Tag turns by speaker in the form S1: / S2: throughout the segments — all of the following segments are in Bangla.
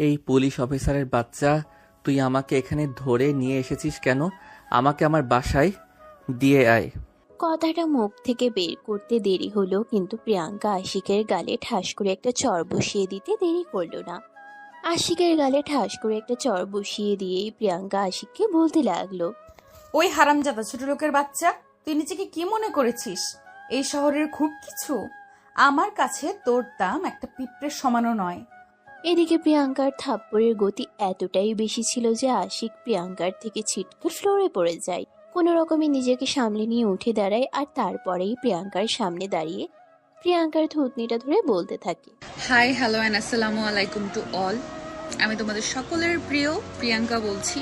S1: এই পুলিশ অফিসারের বাচ্চা, তুই আমাকে এখানে ধরে নিয়ে এসেছিস কেন? আমাকে আমার বাসায় দিয়ে আয়।
S2: কথাটা মুখ থেকে বের করতে দেরি হলো, কিন্তু প্রিয়াঙ্কা আশিকের গালে ঠাস করে একটা চড় বসিয়ে দিতে দেরি করলো না। আশিকের গালে ঠাস করে একটা চড় বসিয়ে দিয়েই প্রিয়াঙ্কা আশিককে বলতে লাগলো,
S3: ওই হারামজাদা ছোট লোকের বাচ্চা, তুই নিজেকে কি মনে করেছিস এই শহরের খুব কিছু? আমার কাছে তোর দাম একটা পিঁপড়ের সমানও নয়।
S2: এদিকে প্রিয়াঙ্কার থাপ্পড়ের গতি এতটাই বেশি ছিল যে আশিক প্রিয়াঙ্কার থেকে ছিটকে ফ্লোরে পড়ে যায়। কোনো রকমে নিজেকে সামলে নিয়ে উঠে দাঁড়ায়, আর তারপরেই প্রিয়াঙ্কার সামনে দাঁড়িয়ে প্রিয়াঙ্কার থুতনিটা ধরে বলতে থাকে,
S4: হাই, হ্যালো অ্যান্ড আসসালামু আলাইকুম টু অল। আমি তোমাদের সকলের প্রিয় প্রিয়াঙ্কা বলছি।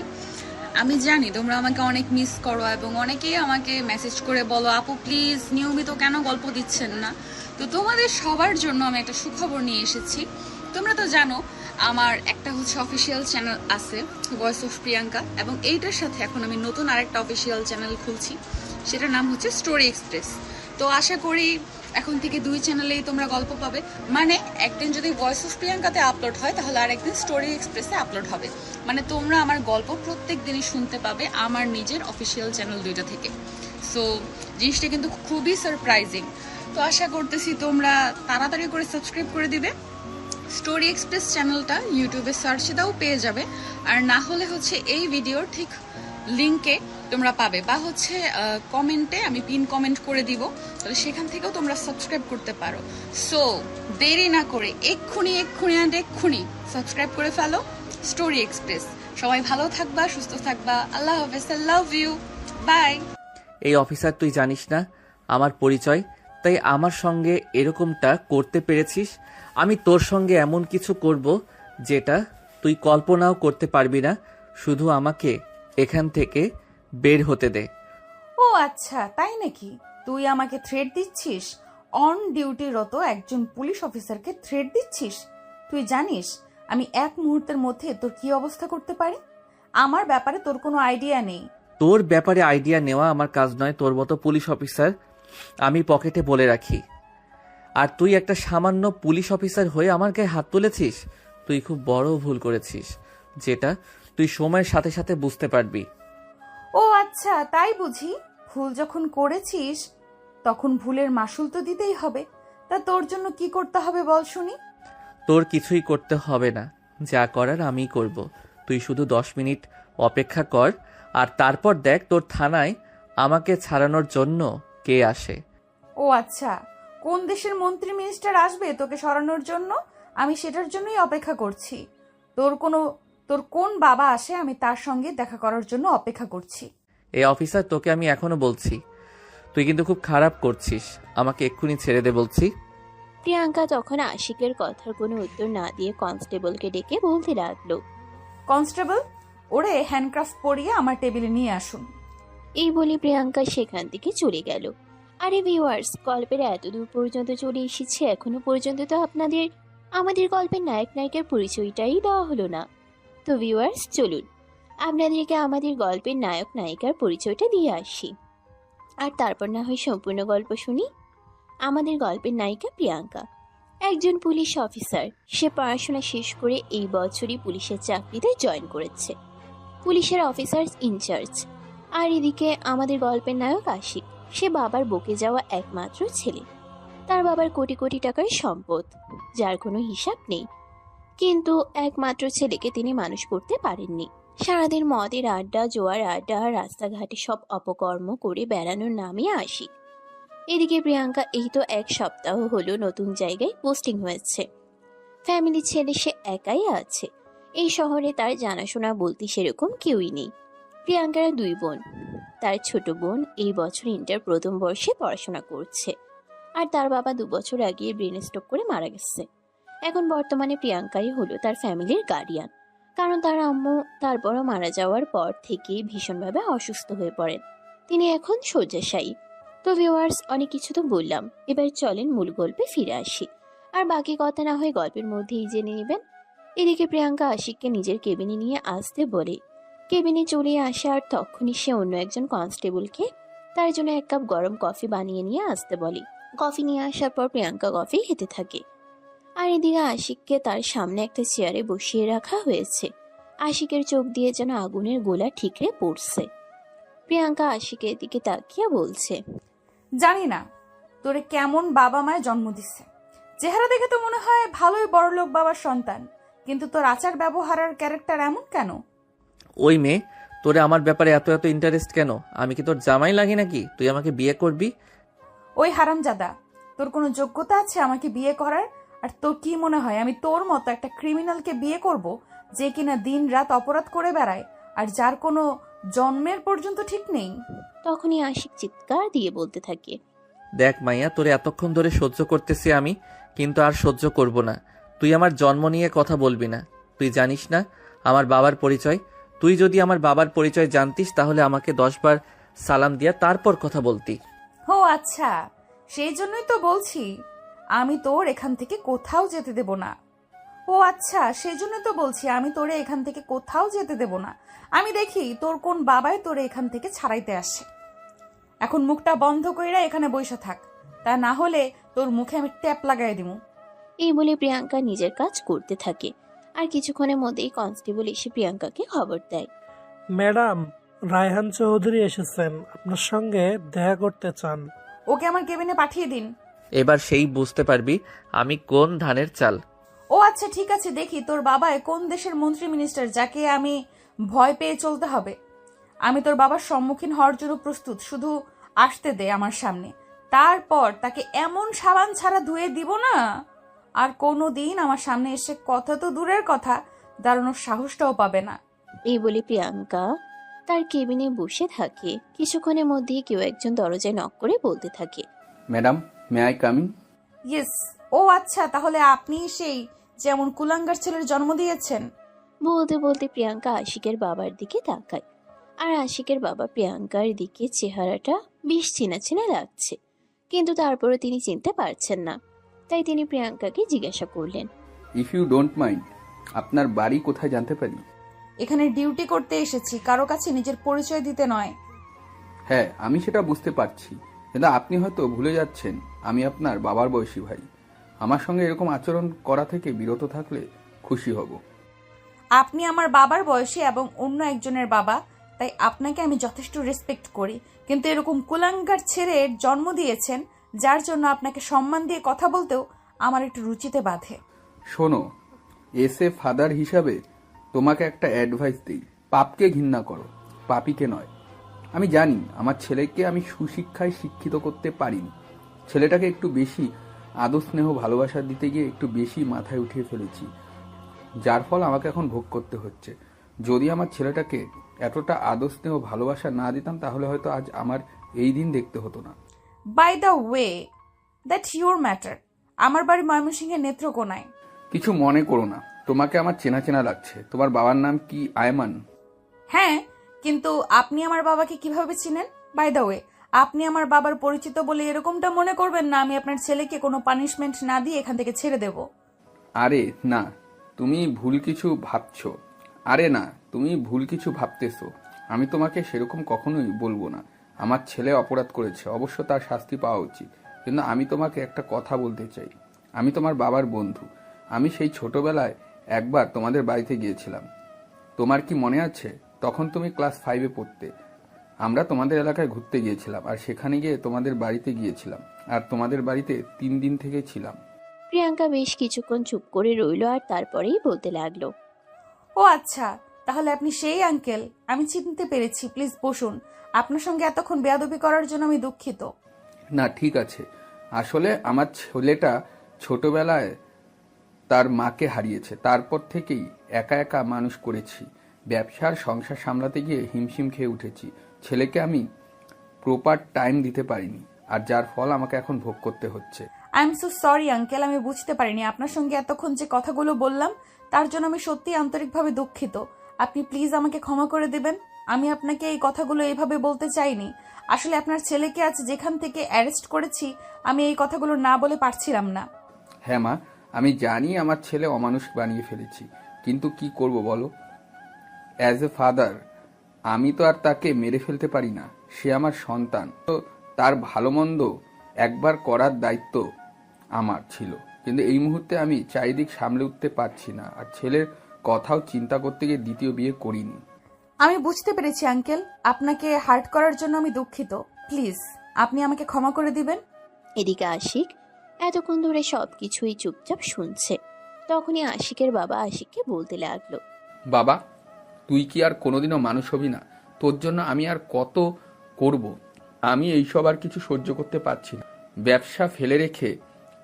S4: আমি জানি তোমরা আমাকে অনেক মিস করো এবং অনেকেই আমাকে মেসেজ করে বলো, আপু প্লিজ নিয়মিত কেন গল্প দিচ্ছেন না। তো তোমাদের সবার জন্য আমি একটা সুখবর নিয়ে এসেছি। তোমরা তো জানো আমার একটা হচ্ছে অফিসিয়াল চ্যানেল আছে, ভয়েস অফ প্রিয়াঙ্কা, এবং এইটার সাথে এখন আমি নতুন আরেকটা অফিসিয়াল চ্যানেল খুলছি, সেটার নাম হচ্ছে স্টোরি এক্সপ্রেস। তো আশা করি এখন থেকে দুই চ্যানেলেই তোমরা গল্প পাবে। মানে একদিন যদি ভয়েস অফ প্রিয়াঙ্কাতে আপলোড হয় তাহলে আরেকদিন স্টোরি এক্সপ্রেসে আপলোড হবে। মানে তোমরা আমার গল্প প্রত্যেক দিনই শুনতে পাবে আমার নিজের অফিসিয়াল চ্যানেল দুইটা থেকে। সো জিনিসটা কিন্তু খুবই সারপ্রাইজিং। তো আশা করতেছি তোমরা তাড়াতাড়ি করে সাবস্ক্রাইব করে দিবে। স্টোরি এক্সপ্রেস চ্যানেলটা ইউটিউবে সার্চে দাও, পেয়ে যাবে। আর না হলে হচ্ছে এই ভিডিওর ঠিক লিঙ্কে তোমরা পাবে, বা হচ্ছে কমেন্টে আমি পিন কমেন্ট করে দিব, তাহলে সেখান থেকেও তোমরা সাবস্ক্রাইব করতে পারো। সো দেরি না করে এক্ষুনি সাবস্ক্রাইব করে ফেলো স্টোরি এক্সপ্রেস। সবাই ভালো থাকবা, সুস্থ থাকবা। আল্লাহ হাফেজ, আই লাভ ইউ, বাই।
S1: এই অফিসার, তুই জানিস না আমার পরিচয়, তাই আমার সঙ্গে এরকমটা করতে পেরেছিস। আমি তোর সঙ্গে এমন কিছু করব যেটা তুই কল্পনাও করতে পারবি না। শুধু আমাকে এখান থেকে বের হতে দে।
S3: ও আচ্ছা, তাই নাকি? তুই আমাকে থ্রেট দিচ্ছিস? অন ডিউটিরত একজন পুলিশ অফিসারকে থ্রেট দিচ্ছিস? তুই জানিস আমি এক মুহূর্তের মধ্যে তোর কি অবস্থা করতে পারি? আমার ব্যাপারে তোর কোনো আইডিয়া নেই।
S1: তোর ব্যাপারে আইডিয়া নেওয়া আমার কাজ নয়। তোর মতো পুলিশ অফিসার আমি পকেটে বলে রাখি, আর তুই একটা সামান্য পুলিশ অফিসার হয়ে আমার গায়ে হাত তুলেছিস। তুই খুব বড় ভুল করেছিস, যেটা তুই সময়ের সাথে সাথে বুঝতে পারবি।
S3: ও আচ্ছা, তাই বুঝি? ভুল যখন করেছিস তখন ভুলের মাসুল তো দিতেই হবে। তা তোর জন্য কি করতে হবে বল শুনি।
S1: তোর কিছুই করতে হবে না, যা করার আমিই করব। তুই শুধু 10 মিনিট অপেক্ষা কর, আর তারপর দেখ তোর থানায় আমাকে ছাড়ানোর জন্য কে আসে।
S3: ও আচ্ছা, কোন দেশের মন্ত্রী মিনিস্টার আসবে তোকে সরানোর জন্য? আমি সেটার জন্যই অপেক্ষা করছি। তোর কোন বাবা আসে আমি তার সঙ্গে দেখা করার জন্য অপেক্ষা করছি।
S1: এই অফিসার, তোকে আমি এখনো বলছি, তুই কিন্তু খুব খারাপ করছিস। আমাকে এক্ষুনি ছেড়ে দে বলছি।
S2: প্রিয়াঙ্কা তখন আশিকের কথার কোনো উত্তর না দিয়ে কনস্টেবলকে ডেকে বলতে লাগলো,
S3: কনস্টেবল, ওরে হ্যান্ডক্রাফট পরিয়ে আমার টেবিলে নিয়ে আসুন।
S2: এই বলে প্রিয়াঙ্কা সেখান থেকে চলে গেল। আরে ভিউয়ার্স, গল্পের এত দূর পর্যন্ত চলে এসেছে, এখনো পর্যন্ত তো আপনাদের আমাদের গল্পের নায়ক নায়িকার পরিচয়টাই দেওয়া হলো না। তো ভিউয়ার্স, চলুন আপনাদেরকে আমাদের গল্পের নায়ক নায়িকার পরিচয়টা দিয়ে আসি, আর তারপর না হয় সম্পূর্ণ গল্প শুনি। আমাদের গল্পের নায়িকা প্রিয়াঙ্কা একজন পুলিশ অফিসার। সে পড়াশোনা শেষ করে এই বছরই পুলিশের চাকরিতে জয়েন করেছে, পুলিশের অফিসার ইনচার্জ। আর এদিকে আমাদের গল্পের নায়ক আশিক, সে বাবার বকে যাওয়া একমাত্র ছেলে। তার বাবার কোটি কোটি টাকার সম্পদ, যার কোনো হিসাব নেই, কিন্তু একমাত্র ছেলেকে তিনি মানুষ করতে পারেননি। সারাদিন মদের আড্ডা, জোয়ার আড্ডা আর রাস্তাঘাটে সব অপকর্ম করে বেড়ানোর নামে আশিক। এদিকে প্রিয়াঙ্কা এই তো 1 সপ্তাহ হলো নতুন জায়গায় পোস্টিং হয়েছে। ফ্যামিলি ছেড়ে সে একাই আছে। এই শহরে তার জানাশোনা বলতে সেরকম কেউই নেই। প্রিয়াঙ্কার 2 বোন। তার ছোট বোন এই বছর ইন্টার প্রথম বর্ষে পড়াশোনা করছে, আর তার বাবা 2 বছর আগে ব্রেন স্ট্রোক করে মারা গেছে। এখন বর্তমানে প্রিয়াঙ্কাই হলো তার ফ্যামিলির গার্ডিয়ান, কারণ তার আম্মু তারপরও মারা যাওয়ার পর থেকেই ভীষণভাবে অসুস্থ হয়ে পড়েন। তিনি এখন শয্যাশায়ী। তো ভিউয়ার্স, অনেক কিছু তো বললাম, এবার চলেন মূল গল্পে ফিরে আসি, আর বাকি কথা না হয় গল্পের মধ্যেই জেনে নেবেন। এদিকে প্রিয়াঙ্কা আশিককে নিজের কেবিনে নিয়ে আসতে বলে। কেবিনে চলে আসে, আর তখনই সে অন্য একজন কনস্টেবলকে তার জন্য 1 কাপ গরম কফি বানিয়ে নিয়ে আসতে বলে। কফি নিয়ে আসার পর প্রিয়াঙ্কা কফি খেতে থাকে। আর এদিকে আশিককে তার সামনে একটা চেয়ারে বসিয়ে রাখা হয়েছে। আশিকের চোখ দিয়ে যেন আগুনের গোলা ঠিকরে পড়ছে। প্রিয়াঙ্কা আশিকের দিকে তাকিয়ে বলছে,
S3: জানি না তোরে কেমন বাবা মায় জন্ম দিচ্ছে। চেহারা দেখে তো মনে হয় ভালোই বড়লোক বাবার সন্তান, কিন্তু তোর আচার ব্যবহার আর ক্যারেক্টার এমন কেন?
S1: ওই মেয়ে, তোরে আমার ব্যাপারে এত এত ইন্টারেস্ট কেন? আমি কি তোর জামাই লাগি নাকি তুই আমাকে বিয়ে করবি?
S3: ওই হারামজাদা, তোর কোনো যোগ্যতা আছে আমাকে বিয়ে করার? আর তোর কি মনে হয় আমি তোর মতো একটা ক্রিমিনালকে বিয়ে করব, যে কিনা দিন রাত অপরাধ করে বেড়ায় আর যার কোনো জন্মের পর্যন্ত ঠিক নেই?
S2: তখনই আশিক চিৎকার দিয়ে বলতে থাকে,
S1: দেখ মাইয়া, তোরে এতক্ষণ ধরে সহ্য করতেছি আমি, কিন্তু আর সহ্য করব না। তুই আমার জন্ম নিয়ে কথা বলবি না। তুই জানিস না আমার বাবার পরিচয়। তুই যদি আমার বাবার পরিচয় জানতিস তাহলে আমাকে 10 বার সালাম দিয়া তারপর কথা বলতি।
S3: ও আচ্ছা, সেই জন্যই তো বলছি আমি তোর এখান থেকে কোথাও যেতে দেব না। ও আচ্ছা, সেই জন্যই তো বলছি আমি তোরে এখান থেকে কোথাও যেতে দেব না। আমি দেখি তোর কোন বাবাই তোরে এখান থেকে ছাড়াইতে আসে। এখন মুখটা বন্ধ কইরা এখানে বইসা থাক, তা না হলে তোর মুখে আমি ট্যাপ লাগাই দিমু।
S2: এই বলে প্রিয়াঙ্কা নিজের কাজ করতে থাকে। আর কিছুক্ষণের মধ্যেই কনস্টেবল এসে প্রিয়াঙ্কাকে খবর দেয়।
S5: ম্যাডাম, রায়হান চৌধুরী এসেছেন, আপনার সঙ্গে দেখা করতে চান।
S3: ওকে আমার কেবিনে পাঠিয়ে দিন।
S1: এবার সেই বুঝতে পারবি আমি কোন ধানের চাল।
S3: ও আচ্ছা, ঠিক আছে, দেখি তোর বাবায় কোন দেশের মন্ত্রী মিনিস্টার যাকে আমি ভয় পেয়ে চলতে হবে। আমি তোর বাবার সম্মুখীন হওয়ার জন্য প্রস্তুত, শুধু আসতে দে আমার সামনে। তারপর তাকে এমন সাবান ছাড়া ধুয়ে দিব না, আর কোনো দিন আমার সামনে এসে কথা তো দূরের কথা, দাঁড়ানোর সাহসটাও পাবে না।
S2: এই বলে প্রিয়াঙ্কা তার কেবিনে বসে থাকে। কিছুক্ষণের মধ্যেই কেউ একজন দরজায় নক করে বলতে থাকে,
S6: madam, may I coming?
S3: Yes. ও আচ্ছা, তাহলে আপনি সেই যেমন কুলাঙ্গার ছেলের জন্ম দিয়েছেন।
S2: বলতে বলতে প্রিয়াঙ্কা আশিকের বাবার দিকে তাকায়। আর আশিকের বাবা প্রিয়াঙ্কার দিকে চেহারাটা বেশ চেনা চেনা লাগছে, কিন্তু তারপরে তিনি চিনতে পারছেন না। তাই তিনি প্রিয়াঙ্কাকে জিজ্ঞাসা করলেন,
S6: ইফ ইউ ডোন্ট মাইন্ড, আপনার বাড়ি কোথায় জানতে পারি?
S3: এখানে ডিউটি করতে এসেছি, কারো কাছে নিজের পরিচয় দিতে নয়।
S6: হ্যাঁ, আমি সেটা বুঝতে পারছি, কিন্তু আপনি হয়তো ভুলে যাচ্ছেন আমি আপনার বাবার বয়সী ভাই। আমার সঙ্গে এরকম আচরণ করা থেকে বিরত থাকলে খুশি হব।
S3: আপনি আমার বাবার বয়সী এবং অন্য একজনের বাবা, তাই আপনাকে আমি যথেষ্ট রেসপেক্ট করি, কিন্তু এরকম কুলাঙ্গার ছেলের জন্ম দিয়েছেন যার জন্য আপনাকে সম্মান দিয়ে কথা বলতেও আমার একটু রুচিতে বাধে।
S6: শোনো, এস এ ফাদার হিসাবে তোমাকে একটা অ্যাডভাইস দিই, পাপকে ঘৃণা করো, পাপীকে নয়। আমি জানি আমার ছেলেকে আমি সুশিক্ষায় শিক্ষিত করতে পারিনি। ছেলেটাকে একটু বেশি আদর স্নেহ ভালোবাসা দিতে গিয়ে একটু বেশি মাথায় উঠিয়ে ফেলেছি, যার ফল আমাকে এখন ভোগ করতে হচ্ছে। যদি আমার ছেলেটাকে এতটা আদর স্নেহ ভালোবাসা না দিতাম তাহলে হয়তো আজ আমার এই দিন দেখতে হতো না।
S3: By the way, that your matter. আমার বাড়ি ময়মনসিংহের নেত্রকোনায়।
S6: কিছু মনে করো না, তোমাকে আমার চেনা চেনা লাগছে। তোমার বাবার নাম কি আয়মান?
S3: হ্যাঁ, কিন্তু আপনি আমার বাবাকে কিভাবে চিনেন? বাই দ্য ওয়ে, আপনি আমার বাবার পরিচিত বলে এরকমটা মনে করবেন না আমি আপনার ছেলেকে কোনো পানিশমেন্ট না দিয়ে এখান থেকে ছেড়ে দেব।
S6: আরে না, তুমি ভুল কিছু ভাবছো। আরে না, তুমি ভুল কিছু ভাবতেছো। আমি তোমাকে সেরকম কখনোই বলবো না। আমার ছেলে অপরাধ করেছে, অবশ্য তার শাস্তি পাওয়া উচিত। কিন্তু আমি তোমাকে একটা কথা বলতে চাই। আমি তোমার বাবার বন্ধু। আমি সেই ছোটবেলায় একবার তোমাদের বাড়িতে গিয়েছিলাম। তোমার কি মনে আছে? তখন তুমি ক্লাস 5-এ পড়তে। আমরা তোমাদের এলাকায় ঘুরতে গিয়েছিলাম, আর সেখানে গিয়ে তোমাদের বাড়িতে গিয়েছিলাম, আর তোমাদের বাড়িতে 3 দিন থেকে ছিলাম।
S2: প্রিয়াঙ্কা বেশ কিছুক্ষণ চুপ করে রইল, আর তারপরেই বলতে লাগলো,
S3: ও আচ্ছা, তাহলে আপনি সেই আঙ্কেল। আমি চিনতে পেরেছি, প্লিজ বসুন। আপনার সঙ্গে এতক্ষণ বেয়াদবি করার জন্য আমি দুঃখিত।
S6: না, ঠিক আছে। আসলে আমার ছেলেটা ছোটবেলায় তার মাকে হারিয়েছে। তারপর থেকেই একা একা মানুষ করেছি। ব্যবসার সংসার সামলাতে গিয়ে হিমশিম খেয়ে উঠেছি। ছেলেকে আমি প্রপার টাইম দিতে পারিনি, আর যার ফল আমাকে এখন ভোগ করতে হচ্ছে।
S3: I am so sorry uncle, আমি বুঝতে পারিনি। আপনার সঙ্গে এতক্ষণ যে কথাগুলো বললাম তার জন্য আমি সত্যি আন্তরিকভাবে দুঃখিত। আপনি প্লিজ আমাকে ক্ষমা করে দেবেন। আমি আপনাকে এই কথাগুলো এইভাবে বলতে চাইনি। আসলে আপনার ছেলেকে আজ যেখান থেকে অ্যারেস্ট করেছি আমি এই কথাগুলো না বলে পারছিলাম না।
S6: হ্যাঁ মা, আমি জানি আমার ছেলে অমানুষ বানিয়ে ফেলেছি, কিন্তু কি করব বলো? অ্যাজ এ ফাদার আমি তো আর তাকে মেরে ফেলতে পারি না। সে আমার সন্তান, তো তার ভালো মন্দ একবার করার দায়িত্ব আমার ছিল। কিন্তু এই মুহূর্তে আমি চারিদিক সামলে উঠতে পারছি না, আর ছেলের কথাও চিন্তা করতে গিয়ে দ্বিতীয় বিয়ে করিনি।
S3: আমি বুঝতে পেরেছি আঙ্কেল, আপনাকে হার্ট করার জন্য আমি দুঃখিত। প্লিজ আপনি আমাকে ক্ষমা করে দিবেন।
S2: এদিকে আশিক এতক্ষণ ধরে সবকিছুই চুপচাপ শুনছে। তখনই আশিকের বাবা আশিককে বলতে লাগলো,
S6: বাবা, তুই কি আর কোনোদিনও মানুষ হবি না? তোর জন্য আমি আর কত করব? আমি এইসব আর কিছু সহ্য করতে পারছি না। ব্যবসা ফেলে রেখে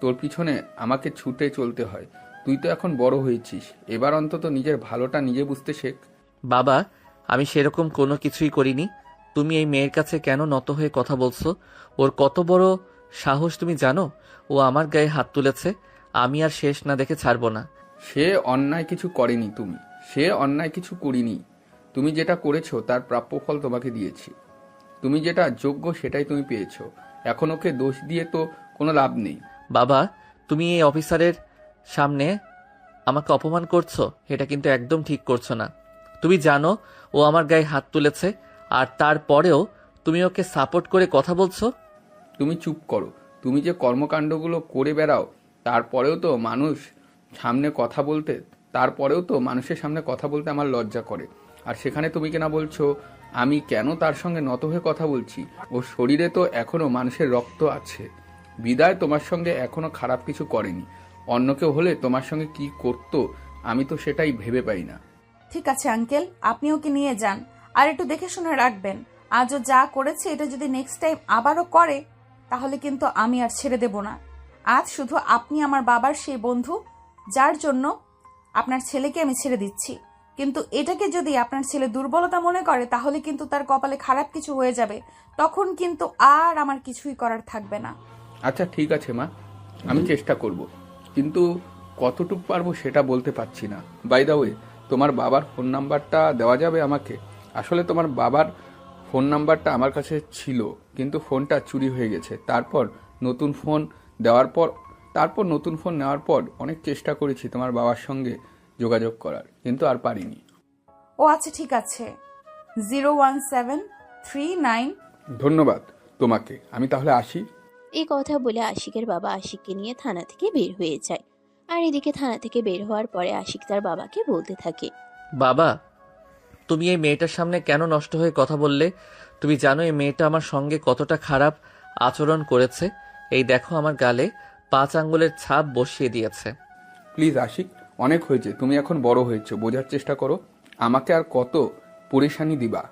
S6: তোর পিছনে আমাকে ছুটে চলতে হয়। তুই তো এখন বড় হয়েছিস, এবার অন্তত নিজের ভালোটা নিজে বুঝতে শেখ।
S1: বাবা, আমি সেরকম কোনো কিছুই করিনি। তুমি এই মেয়ের কাছে কেন নত হয়ে কথা বলছো? ওর কত বড় সাহস তুমি জানো? ও আমার গায়ে হাত তুলেছে, আমি আর শেষ না দেখে ছাড়বো না।
S6: সে অন্যায় কিছু করেনি, সে অন্যায় কিছু করিনি। তুমি যেটা করেছো তার প্রাপ্য ফল তোমাকে দিয়েছি। তুমি যেটা যোগ্য সেটাই তুমি পেয়েছো। এখন ওকে দোষ দিয়ে তো কোনো লাভ নেই।
S1: বাবা, তুমি এই অফিসারের সামনে আমাকে অপমান করছো, এটা কিন্তু একদম ঠিক করছো না। তুমি জানো ও আমার গায়ে হাত তুলেছে, আর তারপরেও তুমি ওকে সাপোর্ট করে কথা বলছো।
S6: তুমি চুপ করো। তুমি যে কর্মকাণ্ডগুলো করে বেড়াও, তারপরেও তো মানুষের সামনে কথা বলতে আমার লজ্জা করে। আর সেখানে তুমি কেনা বলছো আমি কেন তার সঙ্গে নত হয়ে কথা বলছি? ওর শরীরে তো এখনো মানুষের রক্ত আছে। বিদায় তোমার সঙ্গে এখনো খারাপ কিছু করেনি। অন্য কেউ হলে তোমার সঙ্গে কি করতো আমি তো সেটাই ভেবে পাই না।
S3: ঠিক আছে আঙ্কেল, আপনি ওকে নিয়ে যান, আর একটু দেখে শুনে রাখবেন। আজও যা করেছে এটা যদি নেক্সট টাইম আবারও করে, তাহলে কিন্তু আমি আর ছেড়ে দেব না। আজ শুধু আপনি আমার বাবার সেই বন্ধু যার জন্য আপনার ছেলেকে আমি ছেড়ে দিচ্ছি, কিন্তু এটাকে যদি আপনার ছেলে দুর্বলতা মনে করে তাহলে কিন্তু তার কপালে খারাপ কিছু হয়ে যাবে। তখন কিন্তু আর আমার কিছুই করার থাকবে না।
S6: আচ্ছা ঠিক আছে মা, আমি চেষ্টা করব, কিন্তু কতটুকু পারবো সেটা বলতে পারছি না। বাই দ্য ওয়ে, তোমার বাবার ফোন নাম্বারটা দেওয়া যাবে আমাকে? আসলে তোমার বাবার ফোন নাম্বারটা আমার কাছে ছিল, কিন্তু ফোনটা চুরি হয়ে গেছে। তারপর নতুন ফোন নেওয়ার পর অনেক চেষ্টা করেছি তোমার বাবার সঙ্গে যোগাযোগ করার, কিন্তু আর পারিনি।
S3: ও আচ্ছা ঠিক আছে, 01739।
S6: ধন্যবাদ তোমাকে, আমি তাহলে আসি।
S2: এই কথা বলে আশিকের বাবা আশিককে নিয়ে থানা থেকে বের হয়ে যায়। আর এদিকে থানা থেকে বের হওয়ার পরে আশিক তার বাবাকে বলতে থাকে,
S1: বাবা, তুমি এই মেয়েটার সামনে কেন নষ্ট হয়ে কথা বললে? তুমি জানো এই মেয়েটা আমার সঙ্গে কতটা খারাপ আচরণ করেছে। এই দেখো, আমার গালে 5 আঙ্গুলের ছাপ বসিয়ে দিয়েছে।
S6: প্লিজ আশিক, অনেক হয়েছে। তুমি এখন বড় হয়েছো, বোঝার চেষ্টা করো। আমাকে আর কত পরেশানি দিবা?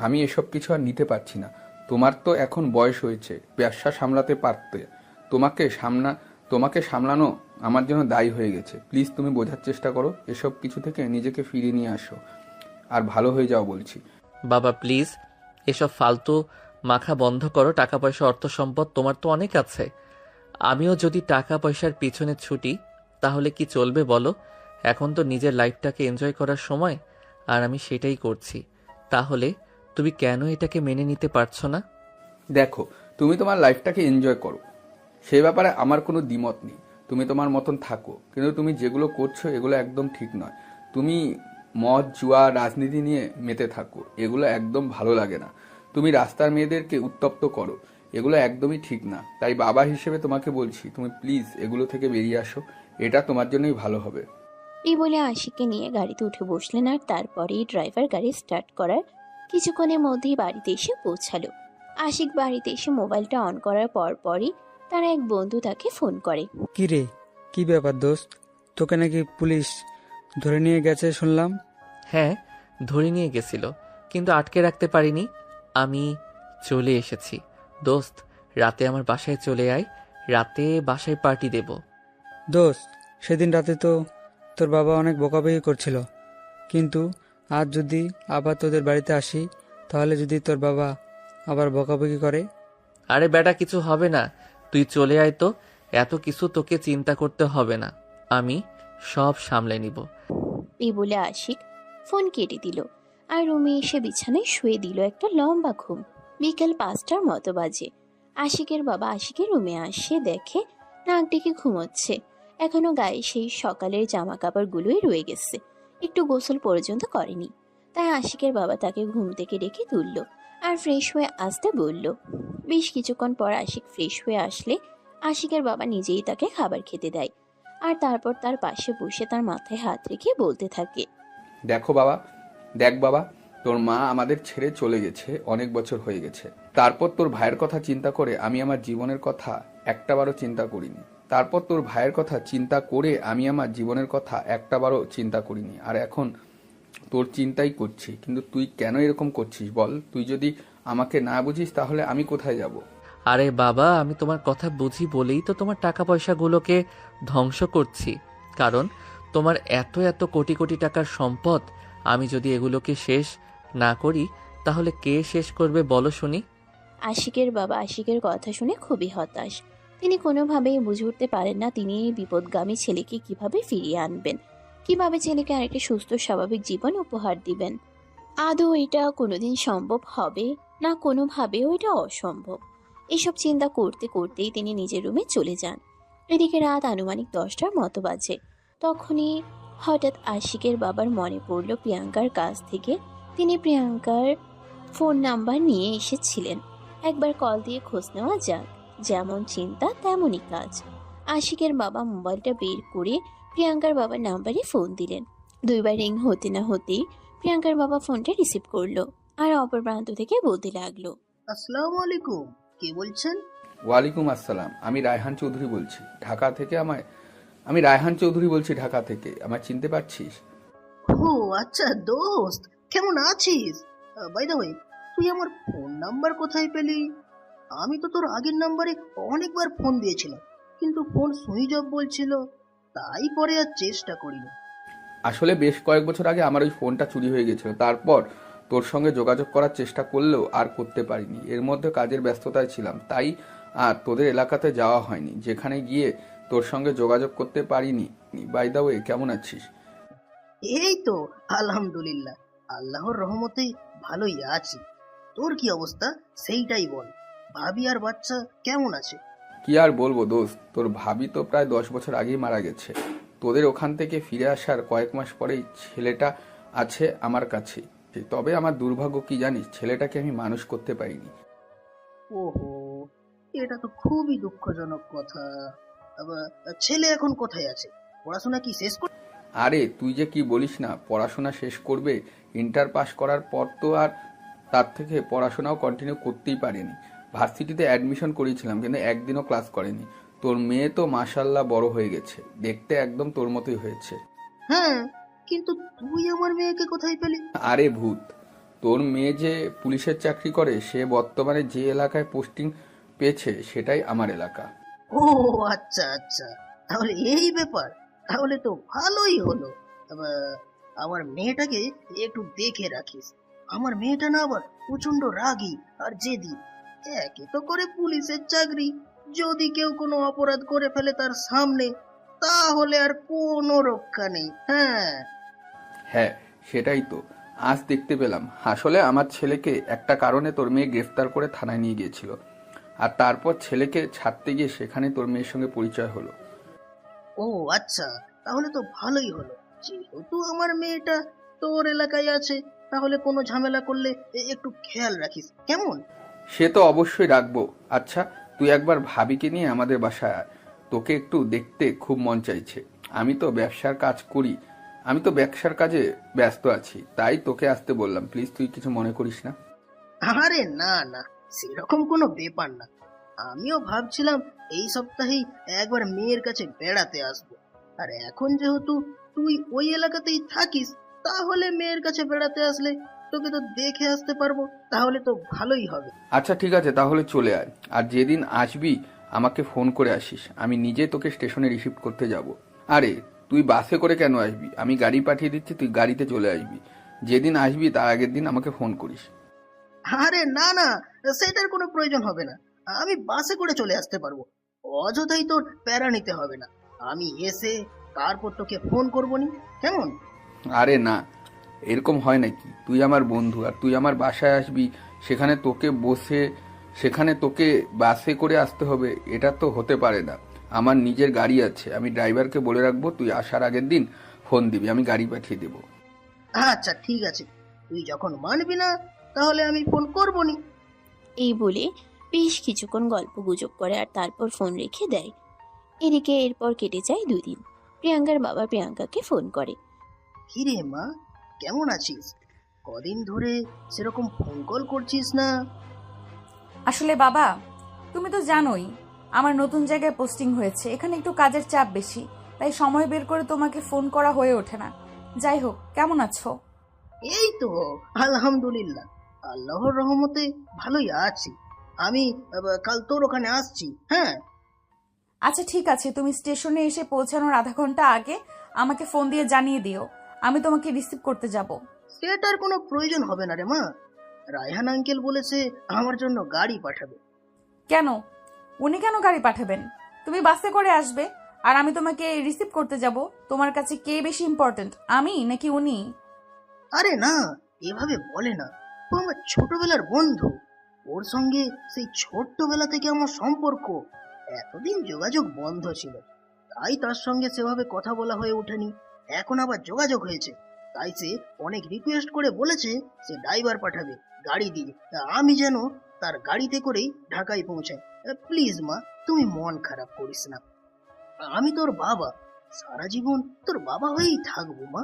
S6: আমি এসব কিছু আর নিতে পারছি না। তোমার তো এখন বয়স হয়েছে, ব্যবসা সামলাতে পারতে। তোমাকে সামলানো আমার জন্য দায়ী হয়ে গেছে। প্লিজ তুমি বোঝার চেষ্টা করো, এসব কিছু থেকে নিজেকে ফিরিয়ে নিয়ে আসো, আর ভালো হয়ে যাও বলছি।
S1: বাবা প্লিজ, এসব ফালতু মাখা বন্ধ করো। টাকা পয়সা অর্থ সম্পদ তোমার তো অনেক আছে। আমিও যদি টাকা পয়সার পিছনে ছুটি তাহলে কি চলবে বলো? এখন তো নিজের লাইফটাকে এনজয় করার সময়, আর আমি সেটাই করছি। তাহলে তুমি কেন এটাকে মেনে নিতে পারছো না?
S6: দেখো, তুমি তোমার লাইফটাকে এনজয় করো, সেই ব্যাপারে আমার কোনো দ্বিমত নেই। তুমি তোমার মতন থাকো, কিন্তু তুমি যেগুলো করছো এগুলো একদম ঠিক নয়। তুমি মদ, জুয়া, রাজনীতি নিয়ে মেতে থাকো, এগুলো একদম ভালো লাগে না। তুমি রাস্তার মেয়েদেরকে উত্তপ্ত করো, এগুলো একদমই ঠিক না। তাই বাবা হিসেবে তোমাকে বলছি, তুমি প্লিজ এগুলো থেকে বেরিয়ে আসো, এটা তোমার জন্যই ভালো হবে।
S2: এই বলে আশিককে নিয়ে গাড়িতে উঠে বসলেন। আর তারপরেই ড্রাইভার গাড়ি স্টার্ট করার কিছুক্ষণের মধ্যেই বাড়িতে এসে পৌঁছালো। আশিক বাড়িতে এসে মোবাইলটা অন করার পরপরই তার এক বন্ধু তাকে ফোন করে।
S7: কি রে, কি ব্যাপার দোস্ত? তোকে নাকি পুলিশ ধরে নিয়ে গেছে শুনলাম।
S1: হ্যাঁ, ধরে নিয়ে গেছিল, কিন্তু আটকে রাখতে পারিনি। আমি চলে এসেছি। দোস্ত, রাতে আমার বাসায় চলে আয়, রাতে বাসায় পার্টি দেব।
S7: দোস্ত, সেদিন রাতে তো তোর বাবা অনেক বকাবকি করছিল, কিন্তু আজ যদি আবার তোদের বাড়িতে আসি, তাহলে যদি তোর বাবা আবার বকাবকি করে?
S1: আরে বেটা, কিছু হবে না, তুই চলে আয় তো। এত কিছু তোকে চিন্তা করতে হবে না, আমি সব সামলে নিব।
S2: এই বলে আশিক ফোন কেটে দিল আর রুমে এসে বিছানায় শুয়ে দিল একটা লম্বা ঘুম। বিকেল 5টার মতো বাজে। আশিকের বাবা আশিকের রুমে আসে, দেখে নাক ডেকে ঘুমোচ্ছে। এখনো গায়ে সেই সকালের জামা কাপড়গুলোই রয়ে গেছে, একটু গোসল পর্যন্ত করেনি। তাই আশিকের বাবা তাকে ঘুম থেকে ডেকে তুলল আর ফ্রেশ হয়ে আসতে বলল। বেশ কিছুক্ষণ পর আশিক ফ্রেশ হয়ে আসলে আশিকের বাবা নিজেই তাকে খাবার খেতে দেয়। আর তারপর তার পাশে বসে তার মাথায় হাত রেখে বলতে থাকে।
S6: দেখ বাবা, তোর মা আমাদের ছেড়ে চলে গেছে, অনেক বছর হয়ে গেছে। তারপর তোর ভাইয়ের কথা চিন্তা করে আমি আমার জীবনের কথা একটাবারও চিন্তা করিনি। আর এখন তোর চিন্তাই করছি। কিন্তু তুই কেন এরকম করছিস বল? তুই যদি আমাকে না বুঝিস তাহলে আমি কোথায় যাব?
S1: আরে বাবা, আমি তোমার কথা বুঝি বলেই তো তোমার টাকা পয়সাগুলোকে ধ্বংস করছি। কারণ তোমার এত এত কোটি কোটি টাকার সম্পদ, আমি যদি এগুলোকে শেষ না করি তাহলে কে শেষ করবে বলো শুনি?
S2: আশিকের বাবা আশিকের কথা শুনে খুবই হতাশ। তিনি কোনোভাবেই বুঝে উঠতে পারেন না তিনি এই বিপদগামী ছেলেকে কিভাবে ফিরিয়ে আনবেন, কিভাবে ছেলেকে আরেকটা সুস্থ স্বাভাবিক জীবন উপহার দিবেন। আদৌ এটা কোনোদিন সম্ভব হবে না, কোনোভাবেও এটা অসম্ভব। এসব চিন্তা করতে করতেই তিনি নিজের রুমে চলে যান। এদিকে রাত আনুমানিক 10টার মতো বাজে। তখনই হঠাৎ আশিকের বাবার মনে পড়ল প্রিয়াঙ্কার কাছ থেকে তিনি প্রিয়াঙ্কার ফোন নাম্বার নিয়ে এসেছিলেন। একবার কল দিয়ে খোঁজ নেওয়া যাক। যেমন চিন্তা তেমনই কাজ। আশিকের বাবা মোবাইলটা বের করে প্রিয়াঙ্কার বাবার নাম্বারে ফোন দিলেন। 2বার রিং হতে না হতেই প্রিয়াঙ্কার বাবা ফোনটা রিসিভ করলো আর অপর প্রান্ত থেকে বলতে লাগলো।
S8: আসসালামু আলাইকুম, কে বলছেন?
S6: ওয়ালাইকুম আসসালাম, আমি রায়হান চৌধুরী বলছি ঢাকা থেকে। আমায় চিনতে পারছিস?
S8: ও আচ্ছা দোস্ত, কেমন আছিস? বাই দ্য ওয়ে, তুই আমার ফোন নাম্বার কোথায় পেলি? আমি তো তোর আগের নাম্বারে অনেকবার ফোন দিয়েছিলাম, কিন্তু ফোন সুইচ অফ বলছিল, তাই পরে আর চেষ্টা করিনি।
S6: আসলে বেশ কয়েক বছর আগে আমার ওই ফোনটা চুরি হয়ে গেছিল। তারপর তোর সঙ্গে যোগাযোগ করার চেষ্টা করলেও আর করতে পারিনি। এর মধ্যে কাজের ব্যস্ততায় ছিলাম, তাই আর তোদের এলাকাতে যাওয়া হয়নি। যেখানে গিয়ে তোর সঙ্গে যোগাযোগ করতে পারিনি। বাই দ্য ওয়ে, কেমন আছিস?
S8: এই তো আলহামদুলিল্লাহ, আল্লাহর রহমতে ভালোই আছি। তোর কি অবস্থা সেইটাই বল। ভাবি আর বাচ্চা কেমন আছে?
S6: কি আর বলবো দোস্ত, তোর ভাবি তো প্রায় 10 বছর আগেই মারা গেছে। তোদের ওখান থেকে ফিরে আসার কয়েক মাস পরেই ছেলেটা আছে আমার কাছে। তবে আমার দুর্ভাগ্য কি জানিস, ছেলেটাকে আমি মানুষ করতে পারিনি।
S8: ওহো, এটা তো খুবই দুঃখজনক কথা। আবার ছেলে এখন কোথায় আছে? পড়াশোনা কি শেষ করে?
S6: আরে তুই যে কি বলিস না, পড়াশোনা শেষ করবে, ইন্টার পাস করার পর তো আর তার থেকে পড়াশোনাও কন্টিনিউ করতেই পারেনি। ভার্সিটিতে অ্যাডমিশন করেছিলাম, কিন্তু একদিনও ক্লাস করেনি। তোর মেয়ে তো মাশাল্লাহ বড় হয়ে গেছে, দেখতে একদম তোর মতোই হয়েছে।
S8: হ্যাঁ, কিন্তু তুই আমার মেয়েকে কোথায় পেলি?
S6: আরে ভূত, তোর মেয়ে যে পুলিশের চাকরি করে, সে বর্তমানে যে এলাকায় পোস্টিং পেয়েছে সেটাই আমার এলাকা।
S8: ও আচ্ছা আচ্ছা, তাহলে এই ব্যাপার। তাহলে তো ভালোই হলো। আবার আমার মেয়েটাকে একটু দেখে রাখিস। আমার মেয়েটা না আবার প্রচন্ড রাগী আর জেদি। একে তো করে পুলিশের চাকরি, যদি কেউ কোনো অপরাধ করে ফেলে তার সামনে, তাহলে আর কোনো রক্ষা নেই। হ্যাঁ
S6: হ্যাঁ, সেটাই তো আজ দেখতে পেলাম। আসলে আমার ছেলেকে একটা কারণে তোর মেয়ে গ্রেফতার করে থানায় নিয়ে গিয়েছিল, আর তারপর ছেলেকে ছাড়তে গিয়ে সেখানে তোর মেয়ের সঙ্গে পরিচয় হলো।
S8: ও আচ্ছা, তাহলে তো ভালোই হলো। যেহেতু আমার মেয়েটা তোর এলাকায় আছে, তাহলে কোনো ঝামেলা করলে একটু খেয়াল রাখিস, কেমন?
S6: সে তো অবশ্যই রাখবো। আচ্ছা, তুই একবার ভাবিকে নিয়ে আমাদের বাসায় আয়, তোকে একটু দেখতে খুব মন চাইছে। আমি তো ব্যবসার কাজে ব্যস্ত আছি, তাই তোকে আসতে বললাম। প্লিজ তুই কিছু মনে করিস না।
S8: আরে না না, সেরকম কোনো ব্যাপার না। আমিও ভাবছিলাম এই সপ্তাহেই একবার মেয়ের কাছে বেড়াতে আসবো। আর এখন যেহেতু তুই ওই এলাকাতেই থাকিস, তাহলে মেয়ের কাছে বেড়াতে আসলে তোকে তো দেখে আসতে পারবো, তাহলে তো ভালোই হবে।
S6: আচ্ছা ঠিক আছে, তাহলে চলে আয়। আর যেদিন আসবি আমাকে ফোন করে আসিস, আমি নিজে তোকে স্টেশনে রিসিভ করতে যাব। আরে তুই বাসে করে কেন আসবি? আমি গাড়ি পাঠিয়ে দিচ্ছি, তুই গাড়িতে চলে আসবি। যেদিন আসবি তার আগের দিন আমাকে ফোন করিস।
S8: আরে না না, সেটার কোনো প্রয়োজন হবে না। আমি বাসে করে চলে আসতে পারবো। অযথাই তোর প্যারা নিতে হবে না। আমি এসে তারপর তোকে ফোন করবো নি, কেমন?
S6: আরে না, এরকম হয় নাকি? তুই আমার বন্ধু, আর তুই আমার বাসায় আসবি, সেখানে তোকে বাসে করে আসতে হবে, এটা তো হতে পারে না। আমার নিজের গাড়ি আছে, আমি ড্রাইভারকে বলে রাখবো, তুই আসার আগের দিন ফোন দিবি, আমি গাড়ি পাঠিয়ে দেবো।
S8: আচ্ছা ঠিক আছে, তুই যখন মানবি না তাহলে আমি ফোন করবো নি।
S2: এই বলে বেশ কিছুক্ষণ গল্প গুজব করে আর তারপর ফোন রেখে দেয়। এদিকে এরপর কেটে যায় 2 দিন। প্রিয়াঙ্কার বাবা প্রিয়াঙ্কাকে ফোন করে।
S8: কিরে মা, কেমন আছিস? কদিন ধরে সেরকম ফোন কল করছিস না।
S3: আসলে বাবা, তুমি তো জানোই আমার নতুন জায়গায় পোস্টিং হয়েছে, এখানে একটু কাজের চাপ বেশি, তাই সময় বের করে তোমাকে ফোন করা হয়ে ওঠে না। যাই হোক, কেমন আছো?
S8: এই তো আলহামদুলিল্লাহ, আল্লাহর রহমতে ভালোই আছি। আমি কাল তোর ওখানে আসছি। হ্যাঁ,
S3: আচ্ছা ঠিক আছে, তুমি স্টেশনে এসে পৌঁছানোর আধা ঘন্টা আগে আমাকে ফোন দিয়ে জানিয়ে দিও, আমি তোমাকে রিসিভ করতে যাব।
S8: সেটার কোনো প্রয়োজন হবে না রে মা। রায়হান আঙ্কেল বলেছে আমার জন্য গাড়ি পাঠাবে।
S3: কেন? উনি কেন গাড়ি পাঠাবেন? তুমি বাসে করে আসবে আর আমি তোমাকে রিসিভ করতে যাব। তোমার কাছে কে বেশি ইম্পর্ট্যান্ট, আমি নাকি উনি?
S8: আরে না, এভাবে বলে না। ও আমার ছোটবেলার বন্ধু। ওর সঙ্গে সেই ছোট্টবেলা থেকে আমার সম্পর্ক। এতদিন যোগাযোগ বন্ধ ছিল, তাই তার সঙ্গে সেভাবে কথা বলা হয়ে ওঠেনি। এখন আবার যোগাযোগ হয়েছে, তাই সে অনেক রিকোয়েস্ট করে বলেছে সে ড্রাইভার পাঠাবে গাড়ি দিয়ে, আমি যেন তার গাড়িতে করেই ঢাকায় পৌঁছাই। প্লিজ মা, তুমি মন খারাপ করিস না। আমি তোর বাবা, সারা জীবন তোর বাবা হয়েই থাকবো মা।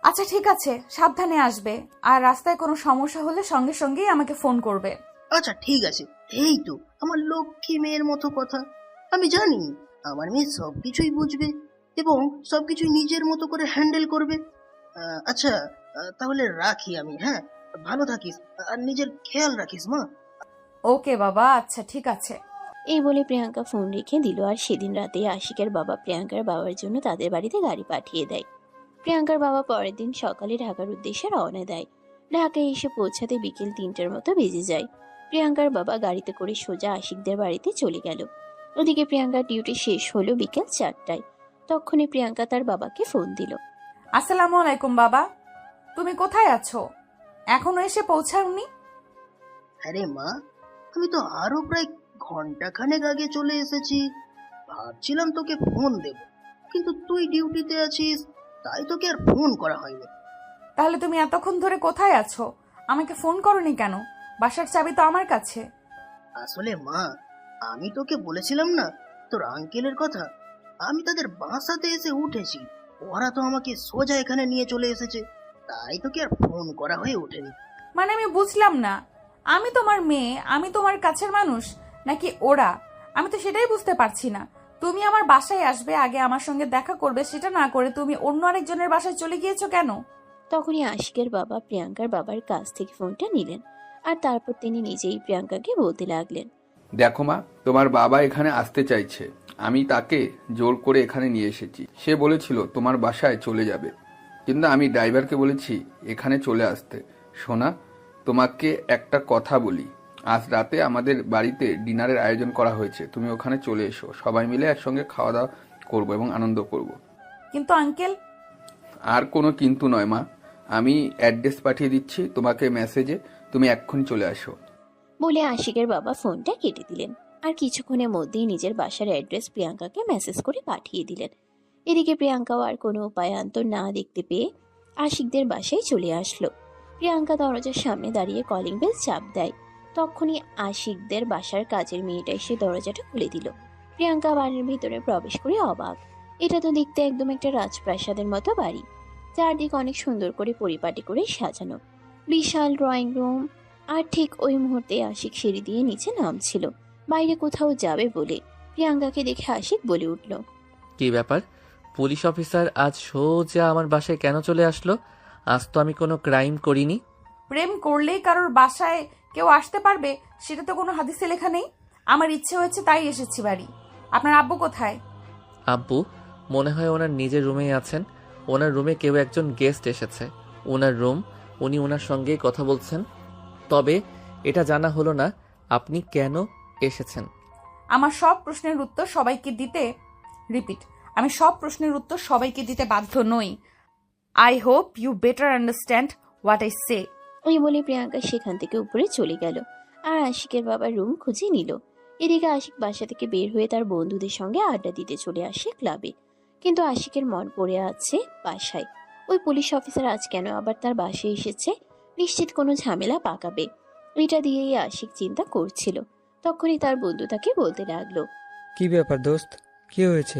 S3: আচ্ছা ঠিক আছে, সাবধানে আসবে, আর রাস্তায় কোনো সমস্যা হলে সঙ্গে সঙ্গেই আমাকে ফোন করবে।
S8: আচ্ছা ঠিক আছে। এই তো আমার লক্ষ্মী মেয়ের মতো কথা। আমি জানি আমার মেয়ে সবকিছুই বুঝবে এবং সবকিছুই নিজের মতো করে হ্যান্ডেল করবে। আচ্ছা, তাহলে রাখি আমি। হ্যাঁ, ভালো থাকিস আর নিজের খেয়াল রাখিস মা।
S3: ওকে বাবা, আচ্ছা ঠিক আছে।
S2: এই বলে প্রিয়াঙ্কা ফোন রেখে দিল। আর সেদিন রাতে আশিকের বাবা প্রিয়াঙ্কার বাবার জন্য তাদের বাড়িতে গাড়ি পাঠিয়ে দেয়। প্রিয়াঙ্কার বাবা পরের দিন সকালে ঢাকার উদ্দেশ্যে রওনা দেয়। ঢাকায় এসে পৌঁছাতে বিকেল 3টার মতো বেজে যায়। প্রিয়াঙ্কার বাবা গাড়িতে করে সোজা আশিকদের বাড়িতে চলে গেল। ওদিকে প্রিয়াঙ্কার ডিউটি শেষ হলো বিকেল 4টায়। তখনই প্রিয়াঙ্কা তার বাবাকে ফোন দিল।
S3: আসসালামু আলাইকুম বাবা, তুমি কোথায় আছো? এখনো এসে পৌঁছাওনি?
S8: আরে মা, আমি তো আরো প্রায় ঘন্টাখানেক আগে চলে এসেছি। ভাবছিলাম তোকে ফোন দেব, কিন্তু তুই ডিউটিতে আছিস, তাই তোকে আর ফোন করা হয়নি।
S3: তাহলে তুমি এতক্ষণ ধরে কোথায় আছো? আমাকে ফোন করনি কেন? বাসার চাবি তো আমার কাছে।
S8: আসলে মা, আমি তোকে বলেছিলাম না তোর আঙ্কেলের কথা, আমি তাদের বাসাতে এসে উঠেছি। ওরা তো আমাকে সোজা এখানে নিয়ে চলে এসেছে, তাই তোকে আর ফোন করা হয়ে ওঠেনি।
S3: মানে আমি বুঝলাম না, আমি তোমার মেয়ে, আমি তোমার কাছের মানুষ, নাকি ওরা? আমি তো সেটাই বুঝতে পারছি না। তুমি আমার বাসায় আসবে, আগে আমার সঙ্গে দেখা করবে, সেটা না করে তুমি অন্য আরেকজনের বাসায় চলে গিয়েছো কেন?
S2: তখনই আশিকের বাবা প্রিয়াঙ্কার বাবার কাছ থেকে ফোনটা নিলেন। আর তারপর তিনি নিজেই প্রিয়াঙ্কাকে বলতে লাগলেন,
S6: দেখো মা, তোমার বাবা এখানে আসতে চাইছে, আমি তাকে জোর করে এখানে নিয়ে এসেছি। সে বলেছিল তোমার বাসায় চলে যাবে, কিন্তু আমি ড্রাইভারকে বলেছি এখানে চলে আসতে। সোনা, তোমাকে একটা কথা বলি, আজ রাতে আমাদের বাড়িতে ডিনারের আয়োজন করা হয়েছে, তুমি ওখানে চলে এসো, সবাই মিলে একসঙ্গে খাওয়া দাওয়া করবো এবং আনন্দ করব।
S3: কিন্তু আঙ্কেল।
S6: আর কোনো কিন্তু নয় মা, আমি অ্যাড্রেস পাঠিয়ে দিচ্ছি তোমাকে মেসেজে, তুমি এক্ষুনি চলে আসো।
S2: বলে আশিকের বাবা ফোনটা কেটে দিলেন। আর কিছুক্ষণের মধ্যেই নিজের বাসার অ্যাড্রেস প্রিয়াঙ্কাকে মেসেজ করে পাঠিয়ে দিলেন। এদিকে প্রিয়াঙ্কাও আর কোনো উপায়ান্তর না দেখতে পেয়ে আশিকদের বাসায় চলে আসলো। প্রিয়াঙ্কা দরজার সামনে দাঁড়িয়ে কলিং বেল চাপ দেয়। তখনই আশিকদের বাসার কাজের মেয়েটা এসে দরজাটা খুলে দিল। প্রিয়াঙ্কা বাড়ির ভিতরে প্রবেশ করে অবাক। এটা তো দেখতে একদম একটা রাজপ্রাসাদের মতো বাড়ি। চারদিক অনেক সুন্দর করে পরিপাটি করে সাজানো, বিশাল ড্রয়িং রুম। আর ঠিক ওই মুহূর্তে আশিক সিঁড়ি দিয়ে নিচে নামছিল বাইরে কোথাও যাবে বলে। প্রিয়াঙ্কাকে দেখে আশিক বলে উঠল,
S1: কি ব্যাপার? পুলিশ অফিসার আজ সোজা আমার বাসায় কেন চলে আসলো? আজ তো আমি কোনো ক্রাইম করিনি।
S3: প্রেম করলেই কারোর বাসায় কেউ আসতে পারবে, সেটা তো কোনো হাদিসে লেখা নেই। আমার ইচ্ছে হয়েছে তাই এসেছি বাড়ি। আপনার আব্বু কোথায়?
S1: আব্বু মনে হয় ওনার নিজের রুমেই আছেন। ওনার রুমে কেউ একজন গেস্ট এসেছে। ওনার রুম, উনি ওনার সঙ্গে কথা বলছেন। তবে এটা জানা হলো না আপনি কেন এসেছেন।
S3: আমার সব প্রশ্নের উত্তর সবাইকে দিতে আমি সব প্রশ্নের উত্তর সবাইকে দিতে বাধ্য নই। I hope you better understand what I say.
S2: ওই বলে প্রিয়াঙ্কা সেখান থেকে উপরে চলে গেল। আর আশিকের বাবা রুম খুঁজে নিল। এদিকে আশিক বাসা থেকে বের হয়ে তার বন্ধুদের সঙ্গে আড্ডা দিতে চলে আসে ক্লাবে। কিন্তু আশিকের মন পড়ে আছে বাসায়। ওই পুলিশ অফিসার আজ কেন আবার তার বাসায় এসেছে? নিশ্চিত কোনো ঝামেলা পাকাবে, এটা দিয়েই আশিক চিন্তা করছিল। তখনই তার বন্ধু তাকে বলতে লাগলো,
S7: কি ব্যাপার দোস্ত, কি হয়েছে?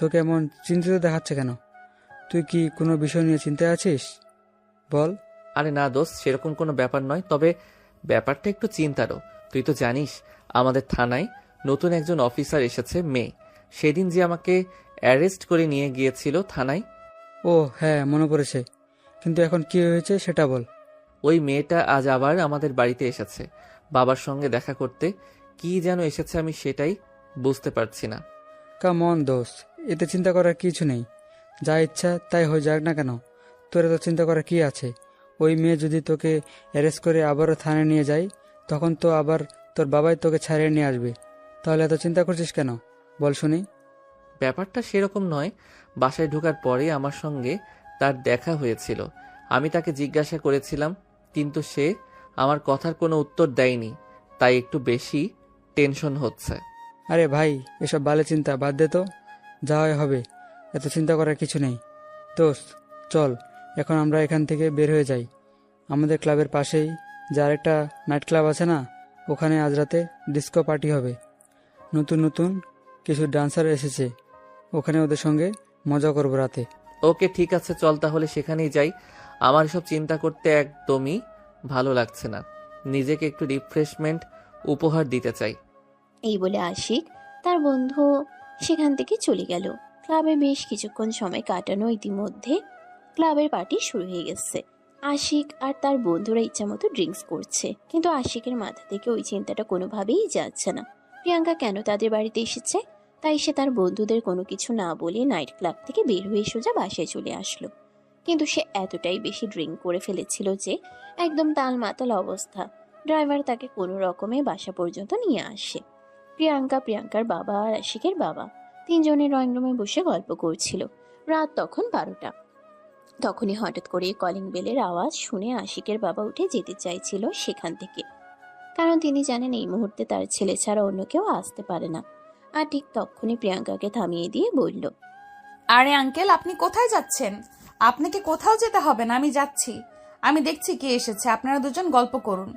S7: তোকে এমন চিন্তিত দেখাচ্ছে কেন? তুই কি কোনো বিষয় নিয়ে চিন্তায় আছিস? বল।
S1: আরে না দোস্ত, সেরকম কোনো ব্যাপার নয়, তবে ব্যাপারটা একটু চিন্তারও। তুই তো জানিস আমাদের থানায় নতুন একজন অফিসার এসেছে, মেয়ে। সেদিন যে আমাকে অ্যারেস্ট করে নিয়ে গিয়েছিল থানায়।
S7: ও হ্যাঁ, মনে পড়েছে। কিন্তু এখন কি হয়েছে সেটা বল।
S1: ওই মেয়েটা আজ আবার আমাদের বাড়িতে এসেছে বাবার সঙ্গে দেখা করতে। কি যেন এসেছে, আমি সেটাই বুঝতে পারছি না।
S7: কাম অন দোস্ত, এতে চিন্তা করার কিছু নেই। যা ইচ্ছা তাই হয়ে যাক না কেন, তোর এত চিন্তা করার কি আছে? ওই মেয়ে যদি তোকে অ্যারেস্ট করে আবারও থানায় নিয়ে যায়, তখন তো আবার তোর বাবাই তোকে ছাড়িয়ে নিয়ে আসবে। তাহলে এত চিন্তা করছিস কেন বল শুনি।
S1: ব্যাপারটা সেরকম নয়। বাসায় ঢোকার পরে আমার সঙ্গে তার দেখা হয়েছিল। আমি তাকে জিজ্ঞাসা করেছিলাম, কিন্তু সে আমার কথার কোনো উত্তর দেয়নি। তাই একটু বেশি টেনশন হচ্ছে।
S7: আরে ভাই, এসব বালে চিন্তা বাদ দে তো, যা হয় হবে। এত চিন্তা করার কিছু নেই। দোস্ত চল, এখন আমরা এখান থেকে বের হয়ে যাই। আমাদের ক্লাবের পাশেই যে আরেকটা নাইট ক্লাব আছে না, ওখানে আজ রাতে ডিস্কো পার্টি হবে। নতুন নতুন কিছু ডান্সার এসেছে, ওখানে ওদের সঙ্গে মজা করবো রাতে।
S1: ওকে ঠিক আছে, চল তাহলে সেখানেই যাই। আমার সব চিন্তা করতে একদমই ভালো লাগছে না। নিজেকে একটু রিফ্রেশমেন্ট উপহার দিতে চাই।
S2: এই বলে আশিক তার বন্ধু সেখান থেকে চলে গেল। ক্লাবে বেশ কিছুক্ষণ সময় কাটানো ইতিমধ্যে ক্লাবের পার্টি শুরু হয়ে গেছে। আশিক আর তার বন্ধুরা ইচ্ছামতো ড্রিঙ্কস করছে, কিন্তু আশিকের মাথা থেকে ওই চিন্তাটা কোনোভাবেই যাচ্ছে না। প্রিয়াঙ্কা কেন তাদের বাড়িতে এসেছে, তাই সে তার বন্ধুদের কোনো কিছু না বলে নাইট ক্লাব থেকে বের হয়ে সোজা বাসায় চলে আসলো। কিন্তু সে এতটাই বেশি ড্রিঙ্ক করে ফেলেছিল যে একদম তাল মাতাল অবস্থা। ড্রাইভার তাকে কোনো রকমে বাসা পর্যন্ত নিয়ে আসে। প্রিয়াঙ্কার বাবা আর আশিকের বাবা তিনজনের ড্রয়িং রুমে বসে গল্প করছিল। রাত তখন 12টা। তখনই হঠাৎ করে কলিং বেলের আওয়াজ শুনে আশিকের বাবা উঠে যেতে চাইছিল সেখান থেকে, কারণ তিনি জানেন এই মুহূর্তে তার ছেলে ছাড়া অন্য কেউ আসতে পারে না। আর ঠিক তখনই প্রিয়াঙ্কাকে থামিয়ে দিয়ে বলল,
S3: আরে আঙ্কেল, আপনি কোথায় যাচ্ছেন? আপনাকে কোথাও যেতে হবে না, আমি যাচ্ছি। আমি দেখছি কে এসেছে, আপনারা দুজন গল্প করুন।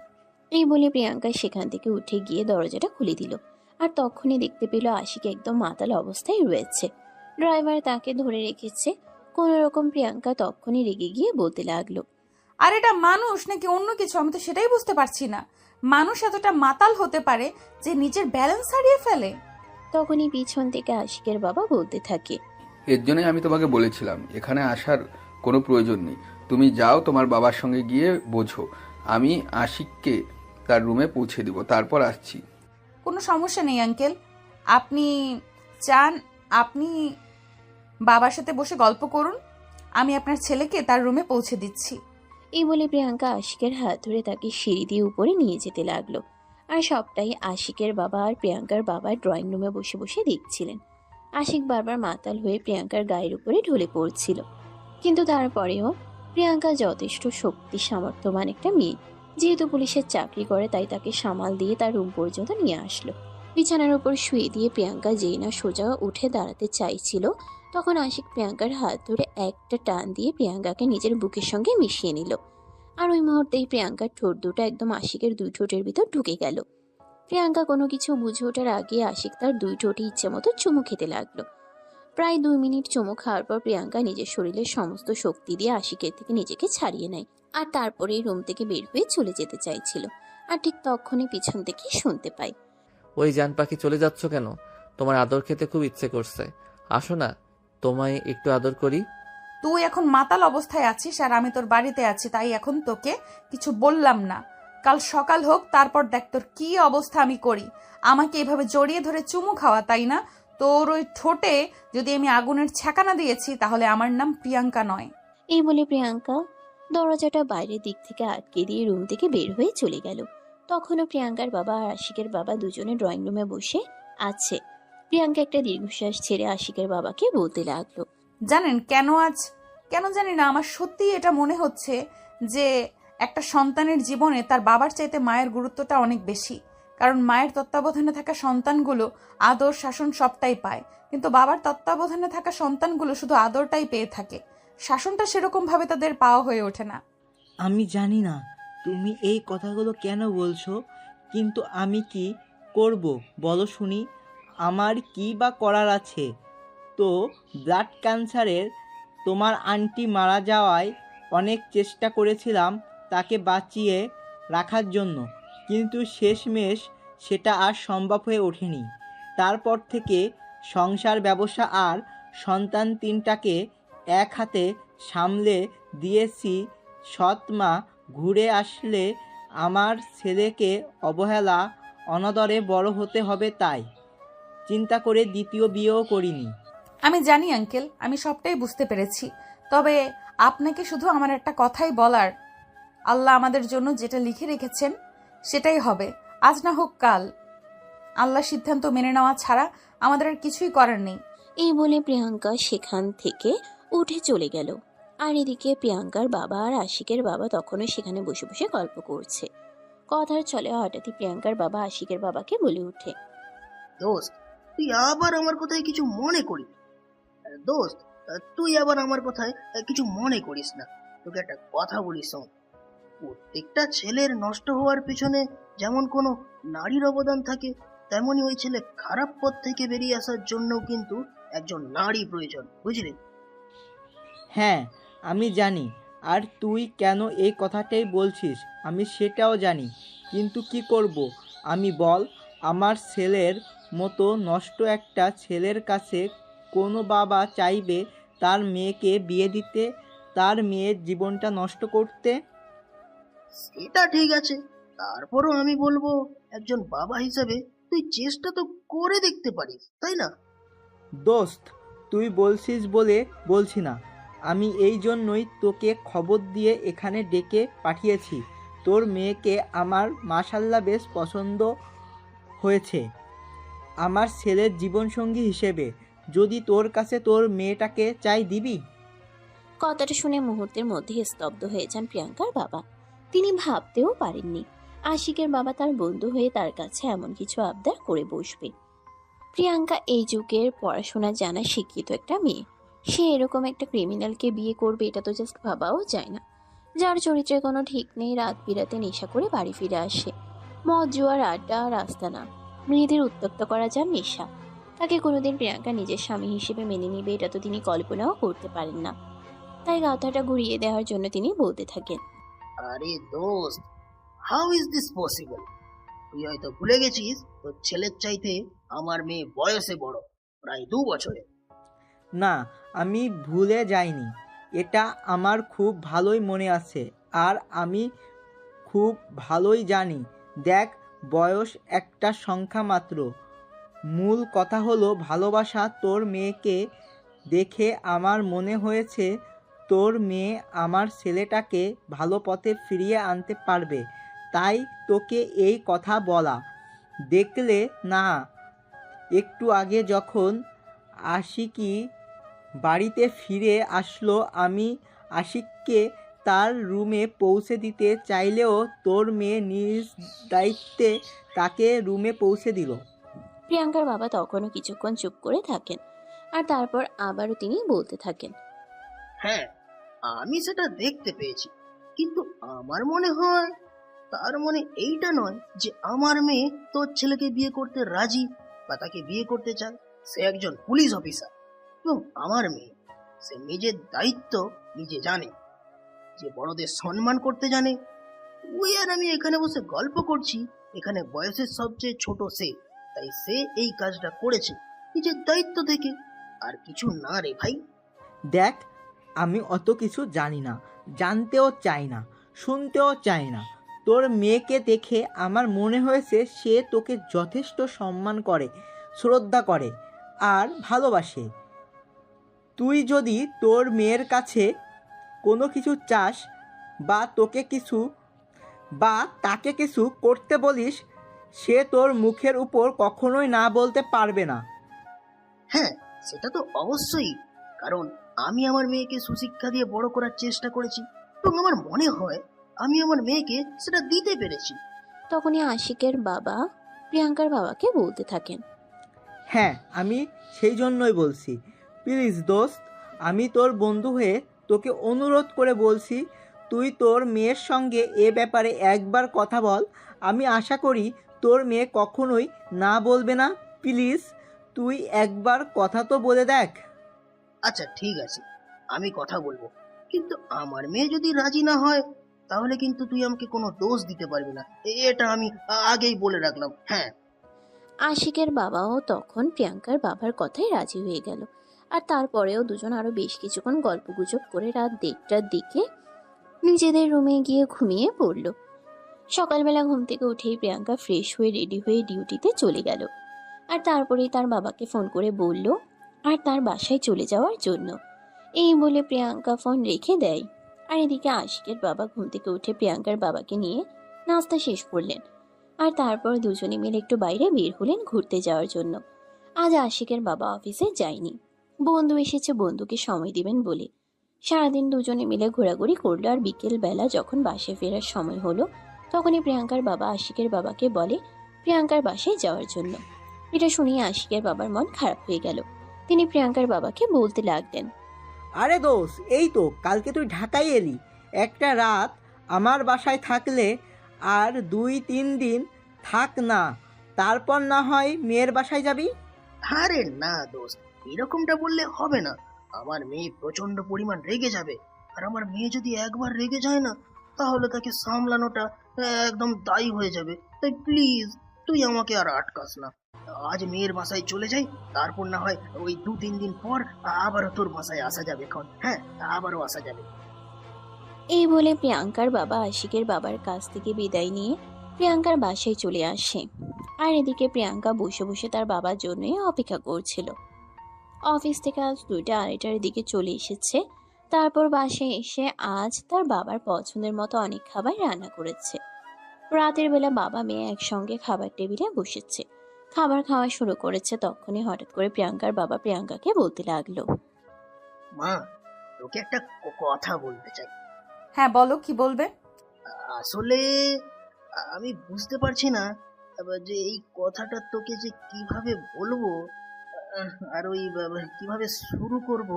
S2: এই বলে প্রিয়াঙ্কা সেখান থেকে উঠে গিয়ে দরজাটা খুলে দিল। আর তখনই দেখতে পেল আশিক একদম মাতাল অবস্থায় রয়েছে। ড্রাইভার তাকে ধরে রেখেছে। কোনো রকম প্রিয়াঙ্কা তখনই রেগে গিয়ে বলতে লাগলো,
S3: আর এটা মানুষ নাকি অন্য কিছু, আমি তো সেটাই বুঝতে পারছি না। মানুষ এতটা মাতাল হতে পারে যে নিজের ব্যালেন্স হারিয়ে ফেলে?
S2: তখনই পিছন থেকে আশিকের বাবা বলতে থাকে,
S6: এর জন্যই আমি তোমাকে বলেছিলাম এখানে আসার কোনো প্রয়োজন নেই। তুমি যাও তোমার বাবার সঙ্গে গিয়ে বোঝো। আমি আশিককে তার রুমে পৌঁছে দিব, তারপর আসছি।
S3: কোনো সমস্যা নেই আঙ্কেল, আপনি চান আপনি বাবার সাথে বসে গল্প করুন, আমি আপনার ছেলেকে তার রুমে পৌঁছে দিচ্ছি।
S2: এই বলে প্রিয়াঙ্কা আশিকের হাত ধরে তাকে সিঁড়ি দিয়ে উপরে নিয়ে যেতে লাগলো। আর সবটাই আশিকের বাবা আর প্রিয়াঙ্কার বাবা ড্রয়িং রুমে বসে বসে দেখছিলেন। আশিক বারবার মাতাল হয়ে প্রিয়াঙ্কার গায়ের উপরে ঢলে পড়ছিল, কিন্তু তারপরেও প্রিয়াঙ্কা যথেষ্ট শক্তি সামর্থ্যবান একটা মেয়ে। যেহেতু পুলিশের চাকরি করে, তাই তাকে সামাল দিয়ে তার রুম পর্যন্ত নিয়ে আসলো। বিছানার উপর শুয়ে দিয়ে প্রিয়াঙ্কা যেই না সোজা উঠে দাঁড়াতে চাইছিল, তখন আশিক প্রিয়াঙ্কার হাত ধরে একটা টান দিয়ে প্রিয়াঙ্কাকে নিজের বুকের সঙ্গে মিশিয়ে নিল। আর ওই মুহূর্তেই প্রিয়াঙ্কার ঠোঁট দুটো একদম আশিকের দুই ঠোঁটের ভিতর ঢুকে গেল। প্রিয়াঙ্কা কোনো কিছু বুঝে ওঠার আগে আশিক তার দুই ঠোঁটে ইচ্ছে মতো চুমু খেতে লাগলো। প্রায় 2 মিনিট চুমু খাওয়ার পর প্রিয়াঙ্কা নিজের শরীরের সমস্ত শক্তি দিয়ে আশিকের থেকে নিজেকে ছাড়িয়ে নেয়। আর তারপরে রুম থেকে বের হয়ে চলে যেতে চাইছিল। আর ঠিক তখনই পিছন থেকে শুনতে পায়,
S1: ওই জান পাখি, চলে যাচ্ছ কেন? তোমার আদর খেতে খুব ইচ্ছে করছে, আসো না, তোমায় একটু আদর করি।
S3: তুই এখন মাতাল অবস্থায় আছিস আর আমি তোর বাড়িতে আছি, তাই এখন তোকে কিছু বললাম না। কাল সকাল হোক, তারপর দেখ তোর কি অবস্থা আমি করি। আমাকে এভাবে জড়িয়ে ধরে চুমু খাওয়া, তাই না? তোর ওই ঠোঁটে যদি আমি আগুনের ছ্যাঁকানা দিয়েছি, তাহলে আমার নাম প্রিয়াঙ্কা নয়।
S2: এই বলে প্রিয়াঙ্কা দরজাটা বাইরের দিক থেকে আটকে দিয়ে রুম থেকে বের হয়ে চলে গেল। তখনও প্রিয়াঙ্কার বাবা আর আশিকের বাবা দুজনে ড্রয়িং রুমে বসে আছে। প্রিয়াঙ্কা একটা দীর্ঘশ্বাস ছেড়ে আশিকের বাবাকে বলতে লাগলো,
S3: জানেন কেন জানি না, আমার সত্যি এটা মনে হচ্ছে যে একটা সন্তানের জীবনে তার বাবার চাইতে মায়ের গুরুত্বটা অনেক বেশি। কারণ মায়ের তত্ত্বাবধানে থাকা সন্তানগুলো আদর শাসন সবটাই পায়, কিন্তু বাবার তত্ত্বাবধানে থাকা সন্তানগুলো শুধু আদরটাই পেয়ে থাকে, শাসনটা সেরকম ভাবে তাদের পাওয়া হয়ে ওঠে না।
S9: আমি জানি না তুমি এই কথাগুলো কেন বলছো, কিন্তু আমি কি করব বলো শুনি? আমার কি বা করার আছে? তো ব্লাড ক্যান্সারের তোমার আন্টি মারা যাওয়ায় অনেক চেষ্টা করেছিলাম তাকে বাঁচিয়ে রাখার জন্য, কিন্তু শেষমেশ সেটা আর সম্ভব হয়ে ওঠেনি। তারপর থেকে সংসার, ব্যবসা আর সন্তান তিনটাকে এক হাতে সামলে দিয়েছি। সৎ মা ঘুরে আসলে আমার ছেলেকে অবহেলা অনাদরে বড় হতে হবে, তাই চিন্তা করে দ্বিতীয় বিয়েও করিনি।
S3: আমি জানি আঙ্কেল, আমি সবটাই বুঝতে পেরেছি। তবে আপনাকে শুধু আমার একটা কথাই বলার, আল্লাহ আমাদের জন্য যেটা লিখে রেখেছেন সেটাই হবে, আজ না হোক কাল। আল্লাহ সিদ্ধান্ত মেনে নেওয়া ছাড়া আমাদের আর কিছুই করার নেই।
S2: এই বলে প্রিয়াঙ্কা সেখান থেকে উঠে চলে গেল। আর এদিকে প্রিয়াঙ্কার বাবা আর আশিকের বাবা তখনও সেখানে বসে বসে গল্প করছে। কথার চলে হঠাৎই প্রিয়াঙ্কার বাবা আশিকের বাবাকে বলে ওঠে,
S8: দোস্ত, তুই আবার আমার কথায় কিছু মনে করিস? দোস্ত, তুই আবার আমার কথায় কিছু মনে করিস না। তোকে একটা কথা বলিস, শোন। প্রত্যেকটা ছেলের নষ্ট হওয়ার পিছনে যেমন কোনো নারীর অবদান থাকে, তেমনি ওই ছেলে খারাপ পথ থেকে বেরিয়ে আসার জন্যও কিন্তু একজন নারী প্রয়োজন, বুঝলি?
S9: হ্যাঁ, আমি জানি। আর তুই কেন এই কথাটাই বলছিস আমি সেটাও জানি, কিন্তু কি করব আমি বল? আমার ছেলের মতো নষ্ট একটা ছেলের কাছে কোনো বাবা চাইবে তার মেয়েকে বিয়ে দিতে, তার মেয়ের জীবনটা নষ্ট করতে?
S8: সেটা ঠিক আছে, তারপরও আমি বলবো একজন বাবা হিসেবে তুই চেষ্টা তো করে দেখতে পারিস, তাই না?
S9: দোস্ত, তুই বলছিস বলে বলছি না, আমি এই জন্যই তোকে খবর দিয়ে এখানে ডেকে পাঠিয়েছি। তোর মেয়েকে আমার মাশাল্লাহ বেশ পছন্দ হয়েছে আমার ছেলের জীবনসঙ্গী হিসেবে। যদি তোর কাছে তোর মেয়েটাকে চাই, দিবি?
S2: কথাটা শুনে মুহূর্তের মধ্যে স্তব্ধ হয়ে যান প্রিয়াঙ্কার বাবা। তিনি ভাবতেও পারেননি আশিকের বাবা তার বন্ধু হয়ে তার কাছে এমন কিছু আবদার করে বসবে। প্রিয়াঙ্কা এই যুগের পড়াশোনা জানা শিক্ষিত একটা মেয়ে, সে এরকম একটা ক্রিমিনালকে বিয়ে করবে এটা তো জাস্ট ভাবাও যায় না, যার চরিত্রে কোনো ঠিক নেই, রাত বিরাতে নেশা করে বাড়ি ফিরে আসে। মদ, জুয়ার আড্ডা আর আস্তানা, মেয়েদের উত্ত্যক্ত করা যার নেশা, তাকে কোনোদিন প্রিয়াঙ্কা নিজের স্বামী হিসেবে মেনে নিবে এটা তো তিনি কল্পনাও করতে পারেন না। তাই কথাটা ঘুরিয়ে দেওয়ার জন্য তিনি বলতে থাকেন,
S8: আরে দোস্ত, হাউ ইজ দিস পসিবল? তুই হয়তো ভুলে গেছিস তোর ছেলের চাইতে আমার মেয়ে বয়সে বড়, প্রায় 2 বছরের।
S9: না, আমি ভুলে যাইনি, এটা আমার খুব ভালোই মনে আছে। আর আমি খুব ভালোই জানি, দেখ, বয়স একটা সংখ্যা মাত্র। মূল কথা হলো ভালোবাসা। তোর মেয়েকে দেখে আমার মনে হয়েছে তোর মেয়ে আমার ছেলেটাকে ভালো পথে ফিরিয়ে আনতে পারবে, তাই তোকে এই কথা বলা। দেখলে না, একটু আগে যখন আশিকি বাড়িতে ফিরে আসলো, আমি আশিককে তার রুমে পৌঁছে দিতে চাইলেও তোর মেয়ে নিজ দায়িত্বে তাকে রুমে পৌঁছে দিল।
S2: প্রিয়াঙ্কার বাবা তখনও কিছুক্ষণ চুপ করে থাকেন, আর তারপর আবারও তিনি বলতে থাকেন,
S8: হ্যাঁ, আমি সেটা দেখতে পেয়েছি, কিন্তু আমার মনে হয় তার মানে এইটা নয় যে আমার মেয়ে তোর ছেলেকে বিয়ে করতে রাজি বা তাকে বিয়ে করতে চায়। সে একজন পুলিশ অফিসার এবং আমার মেয়ে, সে নিজের দায়িত্ব নিজে জানে, যে বড়দের সম্মান করতে জানে। ওই আর আমি এখানে বসে গল্প করছি, এখানে বয়সের সবচেয়ে ছোট সে, তাই সে এই কাজটা করেছে নিজের দায়িত্ব থেকে, আর কিছু না রে ভাই।
S9: দেখ, আমি অত কিছু জানি না, জানতেও চাই না, শুনতেও চাই না। তোর মেয়েকে দেখে আমার মনে হয়েছে সে তোকে যথেষ্ট সম্মান করে, শ্রদ্ধা করে আর ভালোবাসে। তুই যদি তোর মেয়ের কাছে কোনো কিছু চাস বা তাকে কিছু করতে বলিস, সে তোর মুখের উপর কখনোই না বলতে পারবে না।
S8: হ্যাঁ, সেটা তো অবশ্যই, কারণ আমি আমার মেয়েকে সুশিক্ষা দিয়ে বড় করার চেষ্টা করেছি এবং আমার মনে হয় আমি আমার মেয়েকে সেটা দিতে পেরেছি।
S2: তখনই আশিকের বাবা প্রিয়াঙ্কার বাবাকে বলতে থাকেন,
S9: হ্যাঁ, আমি সেই জন্যই বলছি, প্লিজ দোস্ত, আমি তোর বন্ধু হয়ে তোকে অনুরোধ করে বলছি, তুই তোর মেয়ের সঙ্গে এ ব্যাপারে একবার কথা বল। আমি আশা করি তোর মেয়ে কখনোই না বলবে না। প্লিজ, তুই একবার কথা তো বলে দেখ।
S8: আচ্ছা ঠিক আছে, আমি কথা বলবো, কিন্তু আমার মেয়ে যদি রাজি না হয় তাহলে কিন্তু তুই আমাকে কোনো দোষ দিতে পারবি না, এটা আমি আগেই বলে রাখলাম। হ্যাঁ,
S2: আশিকের বাবাও তখন প্রিয়াঙ্কার বাবার কথায় রাজি হয়ে গেল। আর তারপরেও দুজন আরো বেশ কিছুক্ষণ গল্পগুজব করে রাত 1:30টার দিকে নিজেদের রুমে গিয়ে ঘুমিয়ে পড়ল। সকালবেলা ঘুম থেকে উঠেই প্রিয়াঙ্কা ফ্রেশ হয়ে রেডি হয়ে ডিউটিতে চলে গেল। আর তারপরেই তার বাবাকে ফোন করে বলল আর তার বাসায় চলে যাওয়ার জন্য। এই বলে প্রিয়াঙ্কা ফোন রেখে দেয়। আর এদিকে আশিকের বাবা ঘুম থেকে উঠে প্রিয়াঙ্কার বাবাকে নিয়ে নাস্তা শেষ করলেন। আর তারপর দুজনে মিলে একটু বাইরে বের হলেন ঘুরতে যাওয়ার জন্য। আজ আশিকের বাবা অফিসে যায়নি, বন্ধু এসেছে বন্ধুকে সময় দিবেন বলে। সারাদিন দুজনে মিলে ঘোরাঘুরি করলো। আর বিকেল বেলা যখন বাসায় ফেরার সময় হলো তখনই প্রিয়াঙ্কার বাবা আশিকের বাবাকে বলে প্রিয়াঙ্কার বাসায় যাওয়ার জন্য। এটা শুনিয়ে আশিকের বাবার মন খারাপ হয়ে গেল। তিনি প্রিয়াঙ্কার বাবাকে বলতে লাগলেন,
S9: আরে দোষ, এই তো কালকে তুই ঢাকায় এলি, একটা রাত আমার বাসায় থাকলে আর 2-3 দিন থাক না, তারপর না হয় মেয়ের বাসায় যাবি।
S8: আরে না দোস্ত, এরকমটা বললে হবে না। আমার মেয়ে প্রচন্ড পরিমাণ রেগে যাবে, আর আমার মেয়ে যদি একবার রেগে যায় না তাহলে তাকে সামলানোটা একদম দায়ী হয়ে যাবে। তাই প্লিজ তুই আমাকে আর আটকাস না। আজ মেয়ের বাসায় চলে যাই, তারপর না হয় ওই 2-3 দিন পর আবারও তোর বাসায় আসা যাবে। এখন হ্যাঁ, আবারও আসা যাবে।
S2: এই বলে প্রিয়াঙ্কার বাবা আশিকের বাবার কাছ থেকে বিদায় নিয়ে প্রিয়াঙ্কার বাসায় চলে আসে। আর এদিকে প্রিয়াঙ্কা বসে বসে তার বাবার জন্য অপেক্ষা করছিল। অফিস থেকে আজ 2টা-2:30টার দিকে চলে এসেছে। তারপর বাসায় এসে আজ তার বাবার পছন্দের মতো অনেক খাবার রান্না করেছে। রাতের বেলা বাবা মেয়ে একসঙ্গে খাবার টেবিলে বসেছে, খাবার খাওয়া শুরু করেছে। তখনই হঠাৎ করে প্রিয়াঙ্কার বাবা প্রিয়াঙ্কাকে বলতে লাগলো,
S8: মা, তোকে একটা কথা বলতে চাই।
S3: হ্যাঁ বলো, কি বলবে?
S8: আসলে আমি বুঝতে পারছি না যে এই কথাটা তোকে যে কিভাবে বলবো, আর ওই কিভাবে শুরু করব।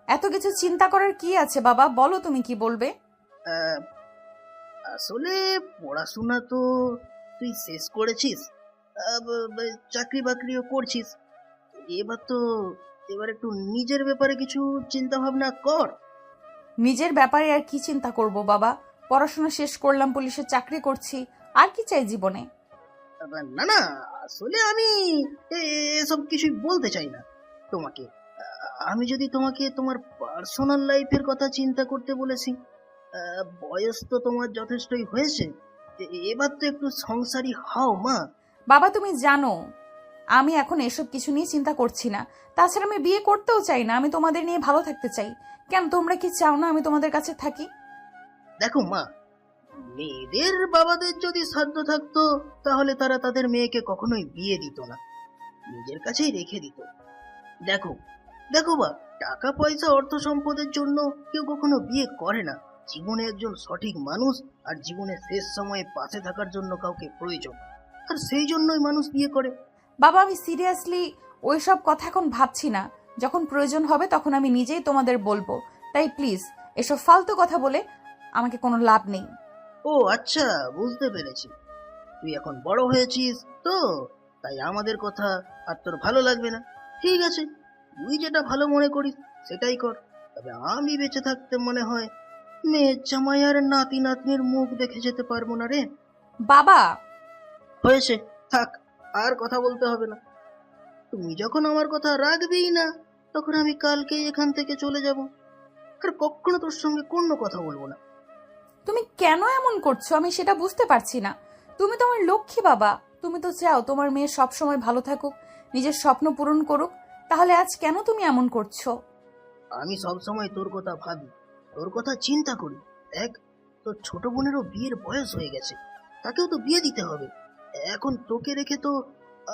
S3: এত কিছু চিন্তা করার কি আছে বাবা, বলো তুমি কি বলবে।
S8: আহ, আসলে পড়াশোনা তো তুই শেষ করেছিস, চাকরি বাকরিও করছিস, এবার একটু নিজের ব্যাপারে কিছু চিন্তা ভাবনা কর।
S3: নিজের ব্যাপারে আর কি চিন্তা করব বাবা, পড়াশোনা শেষ করলাম, পুলিশের চাকরি করছি, আর কি চাই জীবনে।
S8: না না, আসলে আমি এসব কিছুই বলতে চাই না তোমাকে। আমি যদি তোমাকে তোমার পার্সোনাল লাইফের কথা চিন্তা করতে বলেছি, বয়স তো তোমার যথেষ্টই হয়েছে, এবার তো একটু সংসারী হও মা।
S3: বাবা তুমি জানো আমি এখন এসব কিছু নিয়ে চিন্তা করছি না। তাছাড়া আমি বিয়ে করতেও চাই না, আমি তোমাদের নিয়ে ভালো থাকতে চাই। কেন তোমরা কি চাও না আমি তোমাদের কাছে থাকি?
S8: দেখো মা, মেয়েদের বাবাদের যদি সাধ্য থাকতো তাহলে তারা তাদের মেয়েকে কখনোই বিয়ে দিত না, নিজের কাছেই রেখে দিত। দেখো দেখো বা, টাকা পয়সা অর্থ সম্পদের জন্য কেউ কখনো বিয়ে করে না। জীবনে একজন সঠিক মানুষ আর জীবনের শেষ সময়ে পাশে থাকার জন্য কাউকে প্রয়োজন, আর সেই জন্যই মানুষ বিয়ে করে।
S3: বাবা আমি সিরিয়াসলি ওইসব কথা এখন ভাবছি না, যখন প্রয়োজন হবে তখন আমি নিজেই তোমাদের বলবো। তাই প্লিজ এসব ফালতু কথা বলে আমাকে কোনো লাভ নেই।
S8: ও আচ্ছা, বুঝতে পেরেছি, তুই এখন বড় হয়েছিস তো, তাই আমাদের কথা আর তোর ভালো লাগবে না। ঠিক আছে, তুই যেটা ভালো মনে করিস সেটাই কর। তবে আমি বেঁচে থাকতে মনে হয় মেয়ের জামাই আর নাতি নাতনির মুখ দেখে যেতে পারবো না রে।
S3: বাবা
S8: হয়েছে, থাক, আর কথা বলতে হবে না। তুমি যখন আমার কথা রাখবেই না তখন আমি কালকেই এখান থেকে চলে যাব, আর কখনো তোর সঙ্গে কোনো কথা বলবো না।
S3: তুমি কেন এমন করছো আমি সেটা বুঝতে পারছি না। তুমি তো আমার লক্ষ্মী বাবা, তুমি তো চাও তোমার মেয়ে সব সময় ভালো থাকুক, নিজের স্বপ্ন পূরণ করুক, তাহলে আজ কেন তুমি এমন করছো?
S8: আমি সব সময় তোর কথা ভাবি, তোর কথা চিন্তা করি। দেখ, তোর ছোট বোনেরও বিয়ের বয়স হয়ে গেছে, তাকেও তো বিয়ে দিতে হবে। এখন তোকে রেখে তো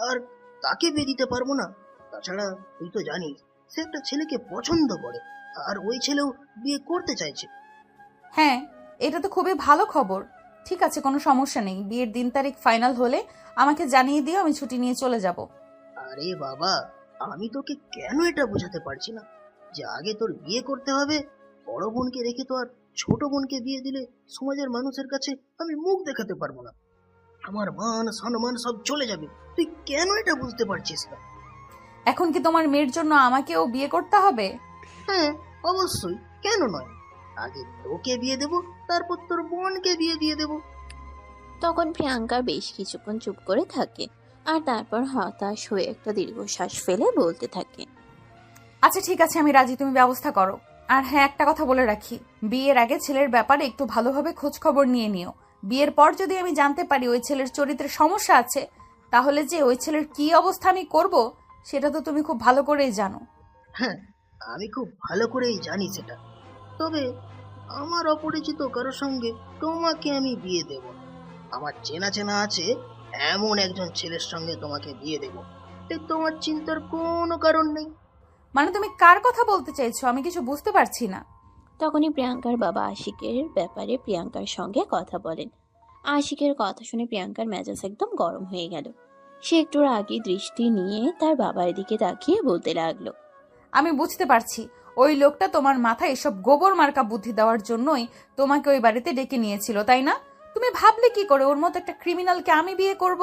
S8: আর তাকে বিয়ে দিতে পারবো না। তাছাড়া তুই তো জানিস সে একটা ছেলেকে পছন্দ করে, আর ওই ছেলেও বিয়ে করতে চাইছে।
S3: হ্যাঁ, এটা তো খুবই ভালো খবর। ঠিক আছে, কোনো সমস্যা নেই, বিয়ের দিন তারিখ ফাইনাল হলে আমাকে জানিয়ে দিও, আমি ছুটি নিয়ে চলে যাব।
S8: আরে বাবা, আমি তোকে কেন এটা বোঝাতে পারছি না যে আগে তোর বিয়ে করতে হবে। বড় বোনকে রেখে তো আর ছোট বোনকে বিয়ে দিলে সমাজের মানুষের কাছে আমি মুখ দেখাতে পারবো না, আমার মান সম্মান সব চলে যাবে। তুই কেন এটা বুঝতে পারছিস না?
S3: এখন কি তোমার মেয়ের জন্য আমাকেও বিয়ে করতে হবে?
S8: হ্যাঁ, অবশ্যই, কেন নয়? আগে তোকে বিয়ে দেবো, তারপর তোর বোনকে বিয়ে দিয়ে দেবো।
S2: তখন প্রিয়াঙ্কা বেশ কিছুক্ষণ চুপ করে থাকে, আর তারপর হতাশ হয়ে একটা দীর্ঘশ্বাস ফেলে বলতে থাকে।
S3: আচ্ছা ঠিক আছে, আমি রাজি, তুমি ব্যবস্থা করো। আর হ্যাঁ, একটা কথা বলে রাখি, বিয়ের আগে ছেলের ব্যাপারে একটু ভালোভাবে খোঁজ খবর নিয়ে নিও। বিয়ের পর যদি আমি জানতে পারি ওই ছেলের চরিত্রের সমস্যা আছে, তাহলে যে ওই ছেলের কি অবস্থা আমি করব সেটা তো তুমি খুব ভালো করেই জানো।
S8: হ্যাঁ, আমি খুব ভালো করেই জানি সেটা। তবে আমার অপরিচিত কারোর সঙ্গে তোমাকে আমি বিয়ে দেব না। আমার চেনা চেনা আছে এমন একজন ছেলের সঙ্গে তোমাকে বিয়ে দেব। এতে তোমার চিন্তার কোনো কারণ নেই।
S3: মানে তুমি কার কথা বলতে চাইছো? আমি কিছু বুঝতে পারছি না।
S2: তখনই প্রিয়াঙ্কার বাবা আশিকের ব্যাপারে প্রিয়াঙ্কার সঙ্গে কথা বলেন। আশিকের কথা শুনে প্রিয়াঙ্কার মেজাজ একদম গরম হয়ে গেল। সে একটু রাগী দৃষ্টি নিয়ে তার বাবার দিকে তাকিয়ে বলতে লাগলো।
S3: আমি বুঝতে পারছি, ওই লোকটা তোমার মাথায় এসব গোবর মার্কা বুদ্ধি দেওয়ার জন্যই তোমাকে ওই বাড়িতে ডেকে নিয়েছিল, তাই না? তুমি ভাবলে কি করে ওর মতো একটা ক্রিমিনালকে আমি বিয়ে করব?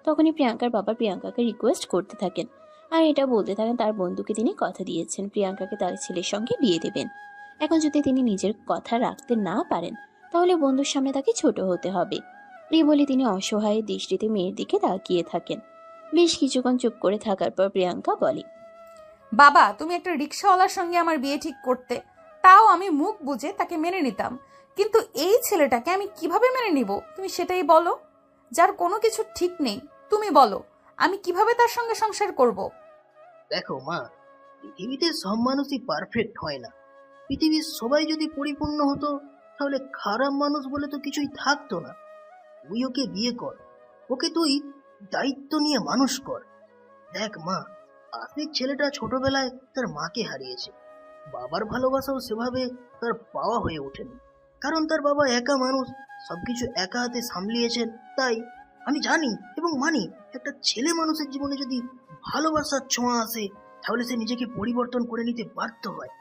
S2: তখনই প্রিয়াঙ্কার বাবা প্রিয়াঙ্কাকে রিকোয়েস্ট করতে থাকেন, আর এটা বলতে থাকেন তার বন্ধুকে তিনি কথা দিয়েছেন প্রিয়াঙ্কাকে তার ছেলের সঙ্গে বিয়ে দেবেন। এখন যদি তিনি নিজের কথা রাখতে না পারেন, তাহলে বন্ধুর সামনে তাকে ছোট হতে হবে। এই বলে তিনি অসহায় দৃষ্টিতে মেয়ের দিকে তাকিয়ে থাকেন। বেশ কিছুক্ষণ চুপ করে থাকার পর প্রিয়াঙ্কা বলে,
S3: বাবা, তুমি একটা রিক্সাওয়ালার সঙ্গে আমার বিয়ে ঠিক করতে, তাও আমি মুখ বুজে তাকে মেনে নিতাম। কিন্তু এই ছেলেটাকে আমি কিভাবে মেনে নিব তুমি সেটাই বলো। যার কোনো কিছু ঠিক নেই, তুমি বলো আমি কিভাবে তার সঙ্গে সংসার করব?
S8: দেখো মা, পৃথিবীতে সব মানুষই পারফেক্ট হয় না। পৃথিবীর সবাই যদি পরিপূর্ণ হতো, তাহলে খারাপ মানুষ বলে তো কিছুই থাকতো না। তুই ওকে বিয়ে কর, ওকে তুই দায়িত্ব নিয়ে মানুষ কর। দেখ মা, আশিক ছেলেটা ছোটবেলায় তার মাকে হারিয়েছে। বাবার ভালোবাসাও সেভাবে তার পাওয়া হয়ে ওঠেনি, কারণ তার বাবা একা মানুষ, সবকিছু একা হাতে সামলিয়েছেন। তাই আমি জানি এবং মানি, একটা ছেলে মানুষের জীবনে যদি ভালোবাসার ছোঁয়া আসে, তাহলে সে নিজেকে পরিবর্তন করে নিতে বাধ্য হয়।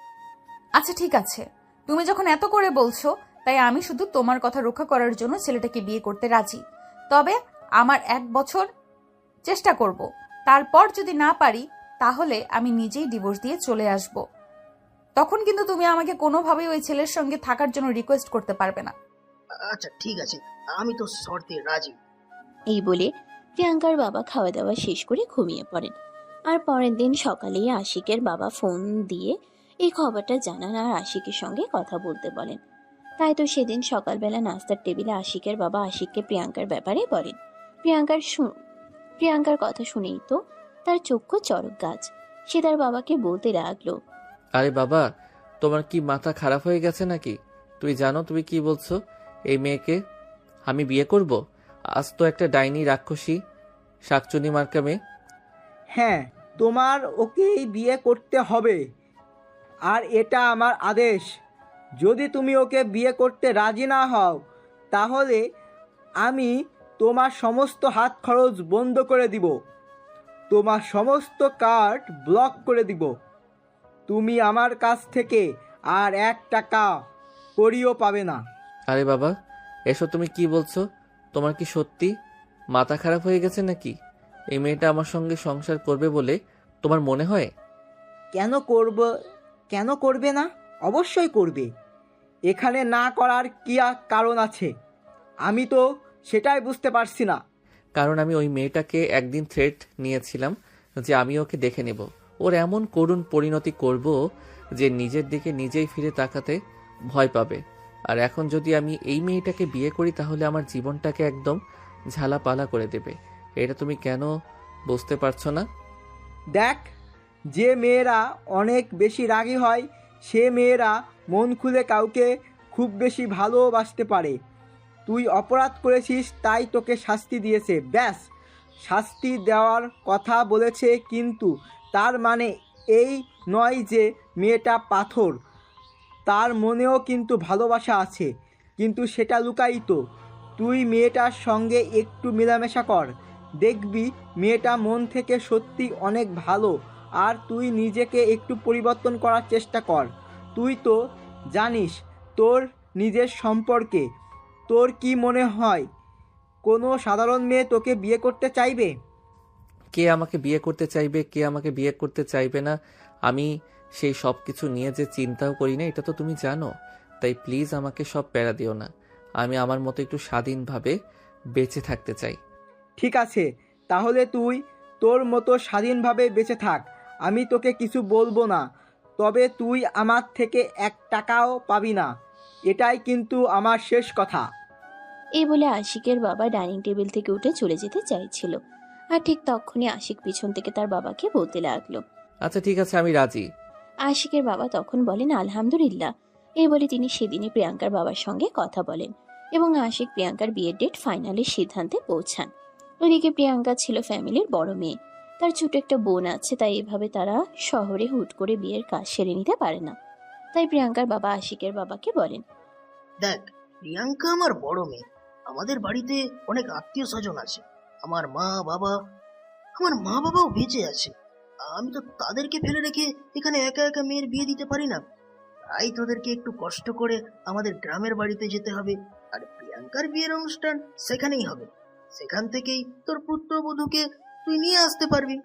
S3: আচ্ছা ঠিক আছে, তুমি যখন এত করে বলছো, তাই আমি শুধু তোমার কথা রক্ষা করার জন্য ছেলেটাকে বিয়ে করতে রাজি। তবে আমার 1 বছর চেষ্টা করব, তারপর যদি না পারি তাহলে আমি নিজেই ডিভোর্স দিয়ে চলে আসব। তখন কিন্তু তুমি আমাকে কোনোভাবেই ওই ছেলের সঙ্গে থাকার জন্য রিকোয়েস্ট করতে পারবে না।
S8: আচ্ছা ঠিক আছে, আমি তো শর্তে রাজি।
S2: এই বলে প্রিয়াঙ্কার বাবা খাওয়া দাওয়া শেষ করে ঘুমিয়ে পড়েন। আর পরের দিন সকালেই আশিকের বাবা ফোন দিয়ে এই খবরটা জানান আর আশিকের সঙ্গে কথা বলতে বলেন। তাই তো সেদিন সকালবেলা নাস্তার টেবিলে আশিকের বাবা আশিককে প্রিয়াঙ্কার ব্যাপারে বলেন। প্রিয়াঙ্কার কথা শুনেই তো তার চক্ষু চড়ক গাছ। সে তার বাবাকে বলতে লাগলো,
S1: আরে বাবা, তোমার কি মাথা খারাপ হয়ে গেছে নাকি? তুই জানো তুমি কি বলছো? এই মেয়েকে আমি বিয়ে করব? আজ তো একটা ডাইনি রাক্ষসী শাকচুনি মার্কা মেয়ে।
S9: হ্যাঁ, তোমার ওকেই বিয়ে করতে হবে, আর এটা আমার আদেশ। যদি তুমি ওকে বিয়ে করতে রাজি না হও, তাহলে আমি তোমার সমস্ত হাত খরচ বন্ধ করে দিব, তোমার সমস্ত কার্ড ব্লক করে দিব। তুমি আমার কাছ থেকে আর 1 টাকা করিও পাবে না।
S1: আরে বাবা, এসব তুমি কি বলছো? তোমার কি সত্যি মাথা খারাপ হয়ে গেছে নাকি? এই মেয়েটা আমার সঙ্গে সংসার করবে বলে তোমার মনে হয়?
S9: কেন করবে না? অবশ্যই করবে। এখানে না করার কি কারণ আছে? আমি তো সেটাই বুঝতে পারছি না।
S1: কারণ আমি ওই মেয়েটাকে একদিন থ্রেট নিয়েছিলাম যে আমি ওকে দেখে নেব, ওর এমন করুণ পরিণতি করব যে নিজের দিকে নিজেই ফিরে তাকাতে ভয় পাবে। আর এখন যদি আমি এই মেয়েটাকে বিয়ে করি তাহলে আমার জীবনটাকে একদম ঝালাপালা করে দেবে। এটা তুমি কেন বুঝতে পারছো না?
S9: দেখ, যে মেয়েরা অনেক বেশি রাগী হয়, সে মেয়েরা মন খুলে কাউকে খুব বেশি ভালোবাসতে পারে। তুই অপরাধ করেছিস, তাই তোকে শাস্তি দিয়েছে, ব্যাস। শাস্তি দেওয়ার কথা বলেছে, কিন্তু তার মানে এই নয় যে মেয়েটা পাথর। তার মনেও কিন্তু ভালোবাসা আছে, কিন্তু সেটা লুকায়িত। তুই মেয়েটার সঙ্গে একটু মেলামেশা কর, দেখবি মেয়েটা মন থেকে সত্যি অনেক ভালো। আর তুই নিজেকে একটু পরিবর্তন করার চেষ্টা কর। তুই তো জানিস তোর নিজের সম্পর্কে। তোর কি মনে হয় কোনো সাধারণ মেয়ে তোকে বিয়ে করতে চাইবে?
S1: কে আমাকে বিয়ে করতে চাইবে, কে আমাকে বিয়ে করতে চাইবে না, আমি সেই সব কিছু নিয়ে যে চিন্তাও করি না, এটা তো তুমি জানো। তাই প্লিজ আমাকে সব প্যারা দিও না। আমি আমার মতো একটু স্বাধীনভাবে বেঁচে থাকতে চাই।
S9: ঠিক আছে, তাহলে তুই তোর মতো স্বাধীনভাবে বেঁচে থাক, আমি তোকে কিছু বলবো না। তবে তুই আমার থেকে 1 টাকাও পাবি না, এটাই কিন্তু আমার শেষ কথা।
S2: এই বলে আশিকের বাবা ডাইনিং টেবিল থেকে উঠে চলে যেতে চাইছিল, আর ঠিক তখনই আশিক পিছন থেকে তার বাবাকে বলতে লাগলো।
S1: আচ্ছা ঠিক আছে, আমি রাজি।
S2: আশিকের বাবা তখন বলেন আলহামদুলিল্লাহ। এই বলে তিনি সেদিনই প্রিয়াঙ্কার বাবার সঙ্গে কথা বলেন এবং আশিক প্রিয়াঙ্কার বিয়ের ডেট ফাইনালের সিদ্ধান্তে পৌঁছান। ওদিকে প্রিয়াঙ্কা ছিল ফ্যামিলির বড় মেয়ে, তার ছোট একটা বোন আছে, তাই এভাবে তারা শহরে হুট করে বিয়ের কাজ সেরে নিতে পারে না। তাই প্রিয়াঙ্কার বাবা আশিকের বাবাকে বলেন,
S8: দেখ, প্রিয়াঙ্কা আমার বড় মেয়ে। আমাদের বাড়িতে অনেক আত্মীয় স্বজন আছে। আমার মা বাবাও বেঁচে আছে। আমি তো তাদেরকে ফেলে রেখে এখানে একা একা মেয়ের বিয়ে দিতে পারি না। তাই তোদেরকে একটু কষ্ট করে আমাদের গ্রামের বাড়িতে যেতে হবে, আর প্রিয়াঙ্কার বিয়ের অনুষ্ঠান সেখানেই হবে। সেখান থেকেই তোর পুত্রবধূকে তুই নিয়ে আসতে পারবি।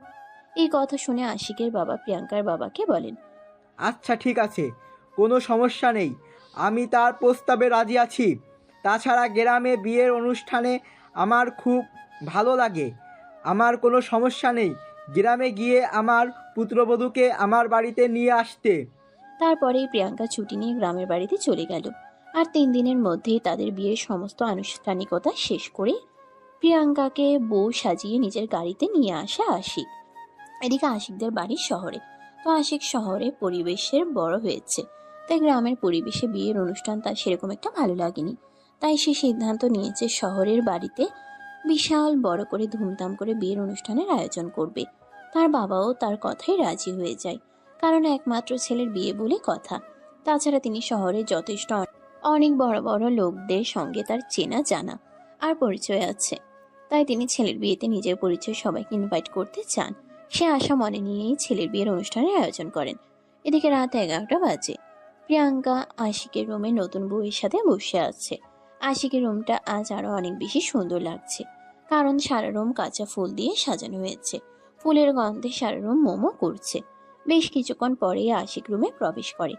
S2: এই কথা শুনে আশিকের বাবা প্রিয়াঙ্কার বাবাকে বলেন,
S9: আচ্ছা ঠিক আছে, কোনো সমস্যা নেই, আমি তার প্রস্তাবে রাজি আছি। তাছাড়া গ্রামে বিয়ের অনুষ্ঠানে আমার খুব ভালো লাগে। আমার কোনো সমস্যা নেই গ্রামে গিয়ে আমার পুত্রবধূকে আমার বাড়িতে নিয়ে আসতে।
S2: তারপরেই প্রিয়াঙ্কা ছুটি নিয়ে গ্রামের বাড়িতে চলে গেল। আর 3 দিনের মধ্যেই তাদের বিয়ের সমস্ত আনুষ্ঠানিকতা শেষ করে প্রিয়াঙ্কাকে বউ সাজিয়ে নিজের গাড়িতে নিয়ে আসে আশিক। এদিকে আশিকদের বাড়ি শহরে, তো আশিক শহরে পরিবেশের বড় হয়েছে, তাই গ্রামের পরিবেশে বিয়ের অনুষ্ঠান তার সেরকম একটা ভালো লাগেনি। তাই সে সিদ্ধান্ত নিয়েছে শহরের বাড়িতে বিশাল বড় করে ধুমধাম করে বিয়ের অনুষ্ঠানের আয়োজন করবে। তার বাবাও তার কথাই রাজি হয়ে যায়, কারণ একমাত্র ছেলের বিয়ে বলে কথা। তাছাড়া তিনি শহরে যথেষ্ট অনেক বড় বড় লোকদের সঙ্গে তার চেনা জানা আর পরিচয় আছে। তাই তিনি ছেলের বিয়েতে নিজের পরিচয় সবাইকে ইনভাইট করতে চান। সে আশা মনে নিয়েই ছেলের বিয়ের অনুষ্ঠানের আয়োজন করেন। এদিকে রাত 11টা বাজে। প্রিয়াঙ্কা আশিকের রুমে নতুন বউয়ের সাথে বসে আছে। আশিকের রুমটা আজ আরো অনেক বেশি সুন্দর লাগছে, কারণ সারা রুম কাঁচা ফুল দিয়ে সাজানো হয়েছে। ফুলের গন্ধে সারা রুম মোমো করছে। বেশ কিছুক্ষণ পরেই আশিক রুমে প্রবেশ করে,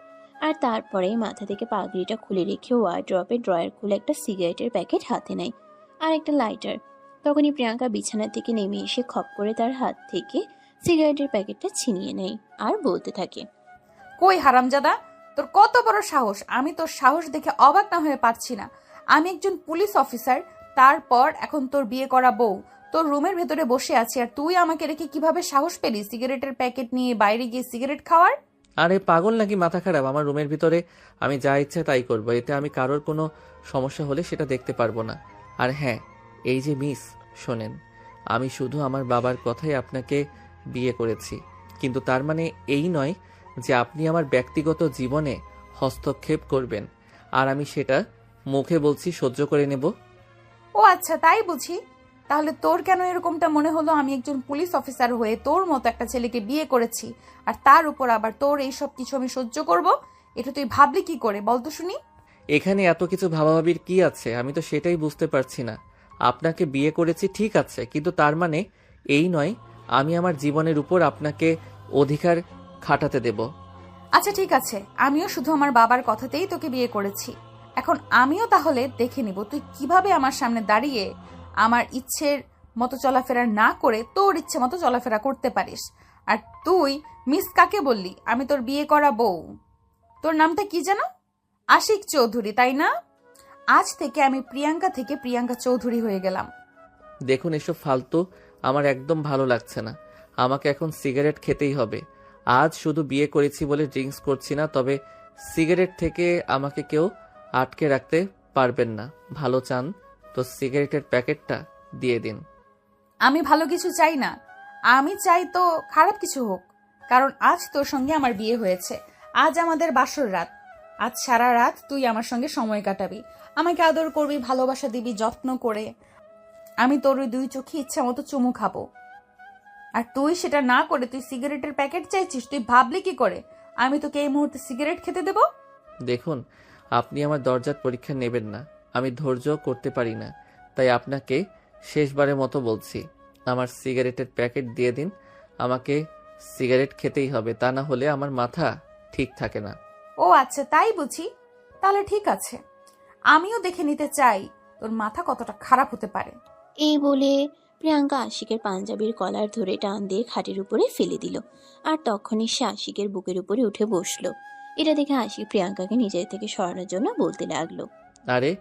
S2: আর তারপরে মাথা থেকে পাগড়িটা খুলে রেখে ওয়ার্ড্রপে ড্রয়ার খুলে একটা সিগারেটের প্যাকেট হাতে নেয় আর একটা লাইটার। তখনই প্রিয়াঙ্কা বিছানা থেকে নেমে এসে খপ করে তার হাত থেকে সিগারেটের প্যাকেটটা ছিনিয়ে নেয় আর বলতে থাকে,
S3: কই হারামজাদা, তোর কত বড় সাহস! আমি তোর সাহস দেখে অবাক না হয়ে পারছি না। আমি একজন পুলিশ অফিসার, তারপর এখন তোর বিয়ে করা বউ তোর রুমের ভেতরে বসে আছি, আর তুই আমাকে রেখে কিভাবে সাহস পেলি সিগারেটের প্যাকেট নিয়ে বাইরে গিয়ে সিগারেট খাওয়ার?
S1: আরে পাগল নাকি, মাথা খারাপ? আমার রুমের ভিতরে আমি যা ইচ্ছে তাই করবো, এতে আমি কারোর কোনো সমস্যা হলে সেটা দেখতে পারবো না। আর হ্যাঁ, এই যে মিস, শোনেন, আমি শুধু আমার বাবার কথাই আপনাকে বিয়ে করেছি, কিন্তু তার মানে এই নয় যে আপনি আমার ব্যক্তিগত জীবনে হস্তক্ষেপ করবেন আর আমি সেটা মুখে বলছি সহ্য করে নেব।
S3: ও আচ্ছা, তাই বুঝি। তাহলে তোর কেন এরকমটা মনে হলো? আমি একজন পুলিশ অফিসার হয়ে তোর মতো একটা ছেলেকে বিয়ে করেছি, আর তার উপর আবার তোর এই সব কিছু আমি সহ্য করব? এটা তুই ভাবলি কি করে বল তো শুনি?
S1: এখানে এত কিছু ভাবাভাবির কি আছে? আমি তো সেটাই বুঝতে পারছি না। আপনাকে বিয়ে করেছি ঠিক আছে, কিন্তু তার মানে এই নয় আমি আমার জীবনের উপর আপনাকে অধিকার খাটাতে দেব।
S3: আচ্ছা ঠিক আছে, আমিও শুধু আমার বাবার কথাতেই তোকে বিয়ে করেছি। এখন আমিও তাহলে দেখে নিব তুই কিভাবে আমার সামনে দাঁড়িয়ে আমার ইচ্ছের মতো চলাফেরা না করে তোর ইচ্ছে মতো চলাফেরা করতে পারিস। আর তুই মিস কাকে বললি? আমি তোর বিয়ে করা বউ। তোর নামটা কি যেন? আশিক চৌধুরী, তাই না? আজ থেকে আমি প্রিয়াঙ্কা থেকে প্রিয়াঙ্কা চৌধুরী হয়ে গেলাম।
S1: দেখুন, এসব ফালতু আমার একদম ভালো লাগছে না। আমাকে এখন সিগারেট খেতেই হবে। আজ শুধু বিয়ে করেছি বলে ড্রিঙ্কস করছি না, তবে সিগারেট থেকে আমাকে কেউ আটকে রাখতে পারবেন না। ভালো চান তো সিগারেটের প্যাকেটটা দিয়ে দিন।
S3: আমি ভালো কিছু চাই না, আমি চাই তো খারাপ কিছু হোক, কারণ আজ তোর সঙ্গে আমার বিয়ে হয়েছে। আজ আমাদের বাসর রাত। আজ সারা রাত তুই আমার সঙ্গে সময় কাটাবি, আমাকে আদর করবি, ভালোবাসা দিবি যত্ন করে। আমি তোর ওই 2 চোখে ইচ্ছা মতো চুমু খাবো, আর তুই সেটা না করে তুই সিগারেটের প্যাকেট চাইছিস। তুই ভাবলি কি করে আমি তোকে এই মুহূর্তে সিগারেট খেতে দেব?
S1: দেখুন, আপনি আমার দরজার পরীক্ষা নেবেন না। আমি ধৈর্য করতে পারি না, তাই আপনাকে শেষবারের মতো বলছি, আমার সিগারেটের প্যাকেট দিয়ে দিন। আমাকে সিগারেট খেতেই হবে, তা না হলে আমার মাথা ঠিক থাকে না।
S3: ও আচ্ছা, তাই বুঝি। তাহলে ঠিক আছে, আমিও দেখে নিতে চাই তোর মাথা কতটা খারাপ হতে পারে।
S2: এই বলে প্রিয়াঙ্কা আশিকের পাঞ্জাবির কলার ধরে টান দিয়ে খাটের উপরে ফেলে দিল। আর তখনই সে আশিকের বুকের উপরে উঠে বসলো। এটা দেখে আশিক প্রিয়াঙ্কাকে নিজের থেকে সরানোর জন্য বলতে লাগলো,
S1: আরে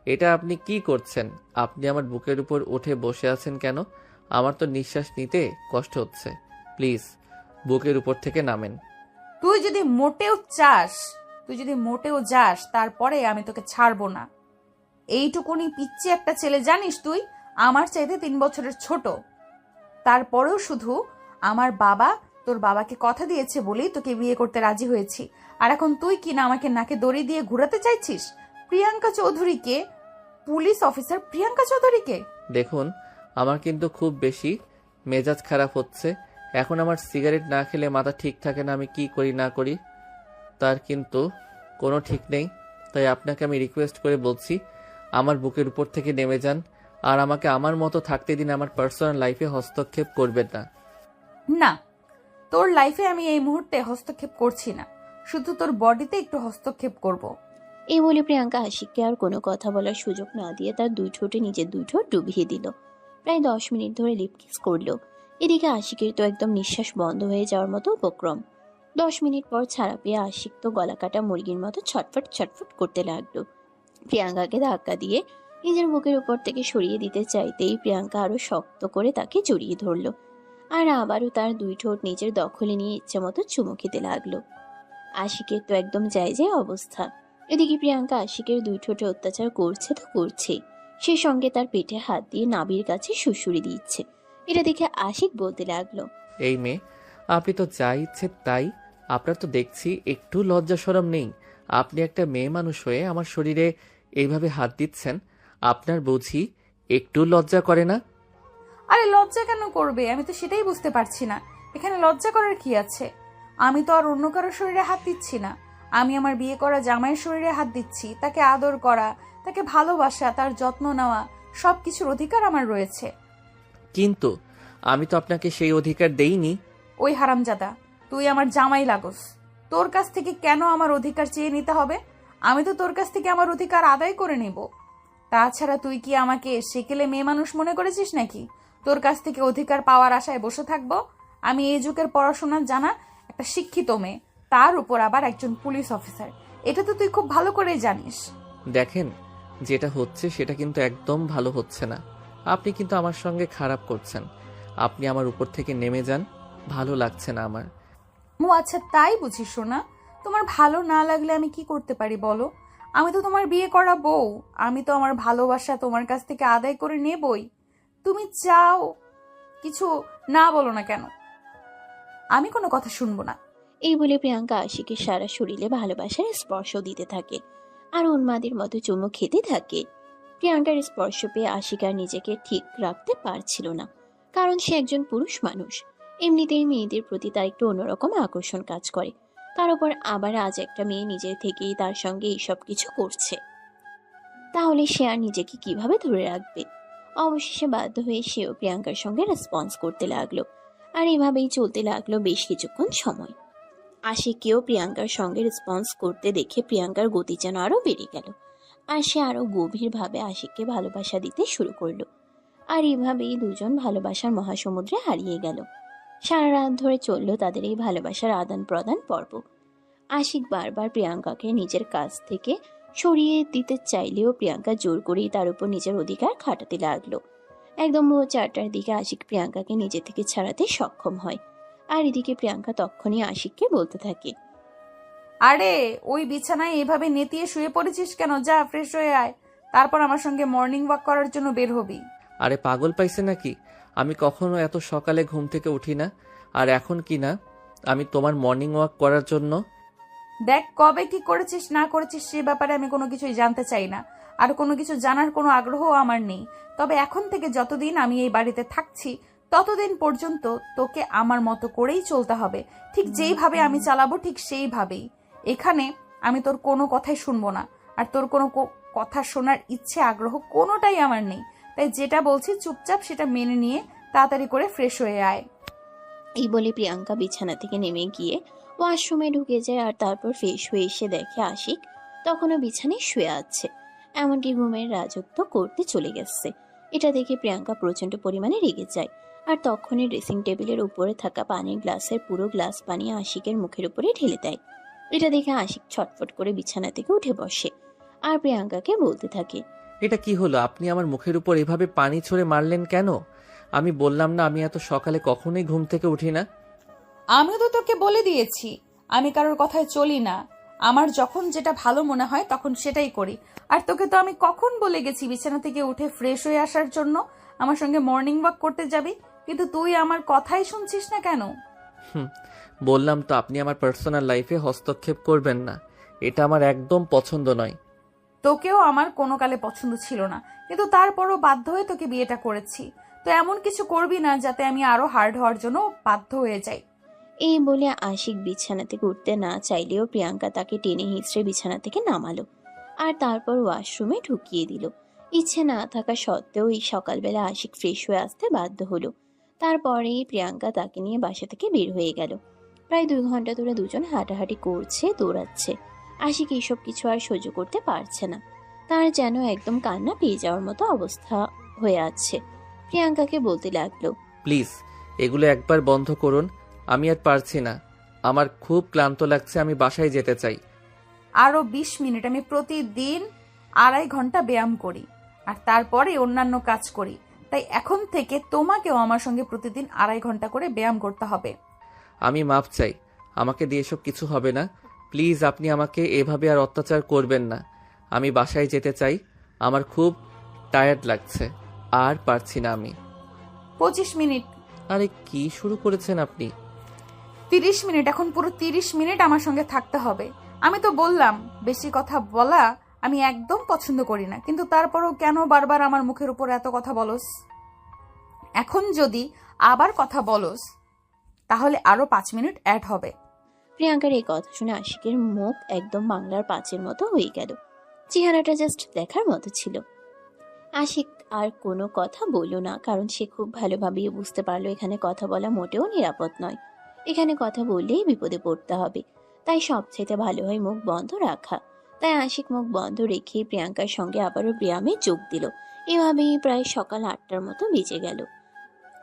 S1: এটা আপনি কি করছেন? আপনি আমার বুকের উপর উঠে বসে আছেন কেন? আমার তো নিঃশ্বাস নিতে কষ্ট হচ্ছে। প্লিজ বুকের উপর থেকে নামেন।
S3: তুই যদি মোটেও যাস তারপরে আমি তোকে ছাড়বো না। এইটুকুনি পিচ্ছি একটা ছেলে জানিস তুই, আমার চাইতে 3 বছরের ছোট। তারপরেও শুধু আমার বাবা তোর বাবাকে কথা দিয়েছে বলেই তোকে বিয়ে করতে রাজি হয়েছি। আর এখন তুই কিনা আমাকে নাকে দড়ি দিয়ে ঘুরাতে চাইছিস প্রিয়াঙ্কা চৌধুরীকে, পুলিশ অফিসার প্রিয়াঙ্কা চৌধুরীকে।
S1: দেখুন, আমার কিন্তু খুব বেশি মেজাজ খারাপ হচ্ছে। এখন আমার সিগারেট না খেলে মাথা ঠিক থাকে না। আমি কি করি না করি তার কিন্তু কোনো ঠিক নেই। তাই আপনাকে আমি রিকোয়েস্ট করে বলছি, আমার বুকের উপর থেকে নেমে যান আর আমাকে আমার মতো থাকতে দিন। আমার পার্সোনাল লাইফে হস্তক্ষেপ করবেন না।
S3: না, তোর লাইফে আমি এই মুহূর্তে হস্তক্ষেপ করছি না, শুধু তোর বডিতে একটু হস্তক্ষেপ করব।
S2: এই বলে প্রিয়াঙ্কা আশিককে আর কোনো কথা বলার সুযোগ না দিয়ে তার 2 ঠোঁটে নিজের 2 ঠোঁট ডুবিয়ে দিল। প্রায় 10 মিনিট ধরে লিপ কিস করলো। এদিকে আশিকের তো একদম নিঃশ্বাস বন্ধ হয়ে যাওয়ার মতো উপক্রম। 10 মিনিট পর ছাড়া পেয়ে আশিক তো গলা কাটা মুরগির মতো ছটফট ছটফট করতে লাগলো। প্রিয়াঙ্কাকে ধাক্কা দিয়ে নিজের বুকের উপর থেকে সরিয়ে দিতে চাইতেই প্রিয়াঙ্কা আরো শক্ত করে তাকে জড়িয়ে ধরলো। আর আবারও তার 2 ঠোঁট নিজের দখলে নিয়ে ইচ্ছে মতো চুমু খেতে লাগলো। আশিকের তো একদম যায় অবস্থা। এদিকে প্রিয়াঙ্কা আশিকের 2 ঠোঁটে অত্যাচার করছে তো করছেই, সে সঙ্গে তার পেটে হাত দিয়ে নাভির কাছে সুড়সুড়ি দিচ্ছে। এটা দেখে আশিক বলতে লাগলো,
S1: এই মেয়ে, আপনি তো যা ইচ্ছে তাই। আপনার তো দেখছি একটু লজ্জা শরম নেই। আপনি একটা মেয়ে মানুষ হয়ে আমার শরীরে এইভাবে হাত দিচ্ছেন, আপনার বুঝি একটু লজ্জা করে না?
S3: আরে লজ্জা কেন করবে? আমি তো সেটাই বুঝতে পারছি না, এখানে লজ্জা করার কি আছে? আমি তো আর অন্য কারোর শরীরে হাত দিচ্ছি না, আমি আমার বিয়ে করা জামাইয়ের শরীরে হাত দিচ্ছি। তাকে আদর করা, তাকে ভালোবাসা, তার যত্ন নেওয়া, সবকিছুর অধিকার আমার রয়েছে।
S1: কিন্তু আমি তো আপনাকে সেই অধিকার দেইনি।
S3: ওই হারামজাদা, তুই আমার জামাই লাগোস, তোর কাছ থেকে কেন আমার অধিকার চেয়ে নিতে হবে? আমি তো তোর কাছ থেকে আমার অধিকার আদায় করে নেব। তাছাড়া তুই কি আমাকে সেকেলে মেয়ে মানুষ মনে করেছিস নাকি তোর কাছ থেকে অধিকার পাওয়ার আশায় বসে থাকবো? আমি এই যুগের পড়াশোনা জানা একটা শিক্ষিত মেয়ে, তার উপর আবার একজন পুলিশ অফিসার। এটা তো তুই খুব ভালো করেই জানিস।
S1: দেখেন, যেটা হচ্ছে সেটা কিন্তু একদম ভালো হচ্ছে না। আপনি কিন্তু আমার সঙ্গে খারাপ করছেন। আপনি আমার উপর থেকে নেমে যান, ভালো লাগছে না আমার।
S3: ও আচ্ছা, তাই বুঝিস না? তোমার ভালো না লাগলে আমি কি করতে পারি বলো? আমি তো তোমার বিয়ে করা বউ, আমি তো আমার ভালোবাসা তোমার কাছ থেকে আদায় করে নেবই। তুমি চাও কিছু না বলো না কেন, আমি কোনো কথা শুনবো না।
S2: এই বলে প্রিয়াঙ্কা আশিকের সারা শরীরে ভালোবাসার স্পর্শ দিতে থাকে আর উন্মাদের মতো চুমু খেতে থাকে। প্রিয়াঙ্কার স্পর্শ পেয়ে আশিক আর নিজেকে ঠিক রাখতে পারছিল না, কারণ সে একজন পুরুষ মানুষ। এমনিতেই মেয়েদের প্রতি তার একটু অন্যরকম আকর্ষণ কাজ করে, তার উপর আবার আজ একটা মেয়ে নিজের থেকেই তার সঙ্গে এইসব কিছু করছে, তাহলে সে আর নিজেকে কিভাবে ধরে রাখবে? অবশেষে বাধ্য হয়ে সেও প্রিয়াঙ্কার সঙ্গে রেসপন্স করতে লাগলো। আর এভাবেই চলতে লাগলো বেশ কিছুক্ষণ সময়। আশিককেও প্রিয়াঙ্কার সঙ্গে রেসপন্স করতে দেখে প্রিয়াঙ্কার গতি যেন আরো বেড়ে গেল, আর সে আরো গভীরভাবে আশিককে ভালোবাসা দিতে শুরু করলো। আর এভাবেই দুজন ভালোবাসার মহাসমুদ্রে হারিয়ে গেল। সারা রাত ধরে চলল তাদের এই ভালোবাসার আদান প্রদান পর্ব। আশিক বারবার প্রিয়াঙ্কাকে নিজের কাছ থেকে সরিয়ে দিতে চাইলেও প্রিয়াঙ্কা জোর করেই তার উপর নিজের অধিকার খাটাতে লাগলো। একদম ভোর 4টার দিকে আশিক প্রিয়াঙ্কাকে নিজে থেকে ছাড়াতে সক্ষম হয়। আর এদিকে প্রিয়াঙ্কা তখনই আশিককে বলতে থাকে,
S3: আরে ওই বিছানায় এভাবে নেতিয়ে শুয়ে পড়েছিস কেন? যা ফ্রেশ হয়ে আয়, তারপর আমার সঙ্গে মর্নিং ওয়াক করার জন্য বের হবি।
S1: আরে পাগল পাইছে নাকি? আমি কখনো এত সকালে ঘুম থেকে উঠি না। আর এখন কি না আমি তোমার মর্নিং ওয়াক করার জন্য?
S3: দেখ, কবে কি করেছিস না করেছিস সে ব্যাপারে আমি কোনো কিছুই জানতে চাই না, আর কোনো কিছু জানার কোনো আগ্রহ আমার নেই। তবে এখন থেকে যতদিন আমি এই বাড়িতে থাকছি ততদিন পর্যন্ত তোকে আমার মতো করেই চলতে হবে। ঠিক যেইভাবে আমি চালাবো ঠিক সেইভাবেই। এখানে আমি তোর কোনো কথাই শুনবো না, আর তোর কোনো কথা শোনার ইচ্ছে আগ্রহ কোনোটাই আমার নেই। তাই যেটা বলছি চুপচাপ সেটা মেনে নিয়ে তাড়াতাড়ি করে ফ্রেশ হয়ে আয়।
S2: এই বলে প্রিয়াঙ্কা বিছানা থেকে নেমে গিয়ে ওয়াশরুমে ঢুকে যায় আর তারপর ফ্রেশ হয়ে এসে দেখে আশিক তখনও বিছানায় শুয়ে আছে, এমনকি ঘুমের রাজত্ব করতে চলে গেছে। এটা দেখে প্রিয়াঙ্কা প্রচন্ড পরিমাণে রেগে যায় আর তখনই ড্রেসিং টেবিলের উপরে থাকা পানির গ্লাসের পুরো গ্লাস পানি আশিকের মুখের উপরে ঢেলে দেয়। এটা দেখে আশিক ছটফট করে বিছানা থেকে উঠে বসে আর প্রিয়াঙ্কাকে বলতে থাকে,
S1: এটা কি হলো? আপনি আমার মুখের উপর এভাবে পানি ছড়ে মারলেন কেন? আমি বললাম না আমি এত সকালে কখনোই ঘুম থেকে উঠি না।
S3: আমিও তো তোকে বলে দিয়েছি আমি কারোর কথায় চলি না, আমার যখন যেটা ভালো মনে হয় তখন সেটাই করি। আর তোকে তো আমি কখন বলে গেছি বিছানা থেকে উঠে ফ্রেশ হয়ে আসার জন্য, আমার সঙ্গে মর্নিং ওয়াক করতে যাবি, কিন্তু তুই আমার কথাই শুনছিস না কেন?
S1: বললাম তো আপনি আমার পার্সোনাল লাইফে হস্তক্ষেপ করবেন না, এটা আমার একদম পছন্দ নয়।
S3: তোকেও আমার কোনো কালে পছন্দ ছিল না, কিন্তু তারপরও বাধ্য হয়ে তোকে বিয়েটা করেছি। তো এমন কিছু করবি না যাতে আমি আরো হার্ড হওয়ার জন্য বাধ্য হয়ে যাই।
S2: এই বলে আশিক বিছানা থেকে উঠতে না চাইলেও প্রিয়াঙ্কা তাকে টেনে হিঁচড়ে বিছানা থেকে নামালো আর তারপর ওয়াশরুমে ঢুকিয়ে দিল। ইচ্ছে না থাকা সত্ত্বেও এই সকালবেলা আশিক ফ্রেশ হয়ে আসতে বাধ্য হলো। তারপরেই প্রিয়াঙ্কা তাকে নিয়ে বাসা থেকে বের হয়ে গেল। প্রায় 2 ঘন্টা ধরে দুজন হাঁটাহাঁটি করছে, দৌড়াচ্ছে। আশিক এইসব কিছু আর সহ্য করতে পারছে না, তার যেন একদম কান্না পেয়ে যাওয়ার মতো অবস্থা হয়ে আছে। প্রিয়াঙ্কাকে বলতে লাগলো,
S1: প্লিজ এগুলো একবার বন্ধ করুন, আমি আর পারছি না, আমার খুব ক্লান্ত লাগছে, আমি বাসায় যেতে চাই।
S3: আরো 20 মিনিট আমি প্রতিদিন 2.5 ঘন্টা ব্যায়াম করি আর তারপরে অন্যান্য কাজ করি, তাই এখন থেকে তোমাকেও আমার সঙ্গে প্রতিদিন 2.5 ঘন্টা করে ব্যায়াম করতে হবে।
S1: আমি মাপ চাই, আমাকে দিয়ে এসব কিছু হবে না। প্লিজ আপনি আমাকে এভাবে আর অত্যাচার করবেন না, আমি বাসায় যেতে চাই, আমার খুব টায়ার্ড লাগছে, আর পারছি না আমি।
S3: 25 মিনিট।
S1: আরে কি শুরু করেছেন আপনি?
S3: 30 মিনিট, এখন পুরো 30 মিনিট আমার সঙ্গে থাকতে হবে। আমি তো বললাম বেশি কথা বলা আমি একদম পছন্দ করি না, কিন্তু তারপরেও কেন বারবার আমার মুখের উপর এত কথা বলস? এখন যদি আবার কথা বলস তাহলে আরো 5 মিনিট অ্যাড হবে।
S2: প্রিয়াঙ্কার এই কথা শুনে আশিকের মুখ একদম বাংলার পাঁচের মতো হয়ে গেল। চেহারাটা জাস্ট দেখার মতো ছিল। আশিক আর কোনো কথা বলল না, কারণ সে খুব ভালোভাবেই বুঝতে পারলো এখানে কথা বলা মোটেও নিরাপদ নয়। এখানে কথা বললেই বিপদে পড়তে হবে, তাই সবচেয়ে ভালো হয় মুখ বন্ধ রাখা। তাই আশিক মুখ বন্ধ রেখে প্রিয়াঙ্কার সঙ্গে আবারও ব্যায়ামে যোগ দিল। এভাবেই প্রায় সকাল 8টার মতো বেজে গেল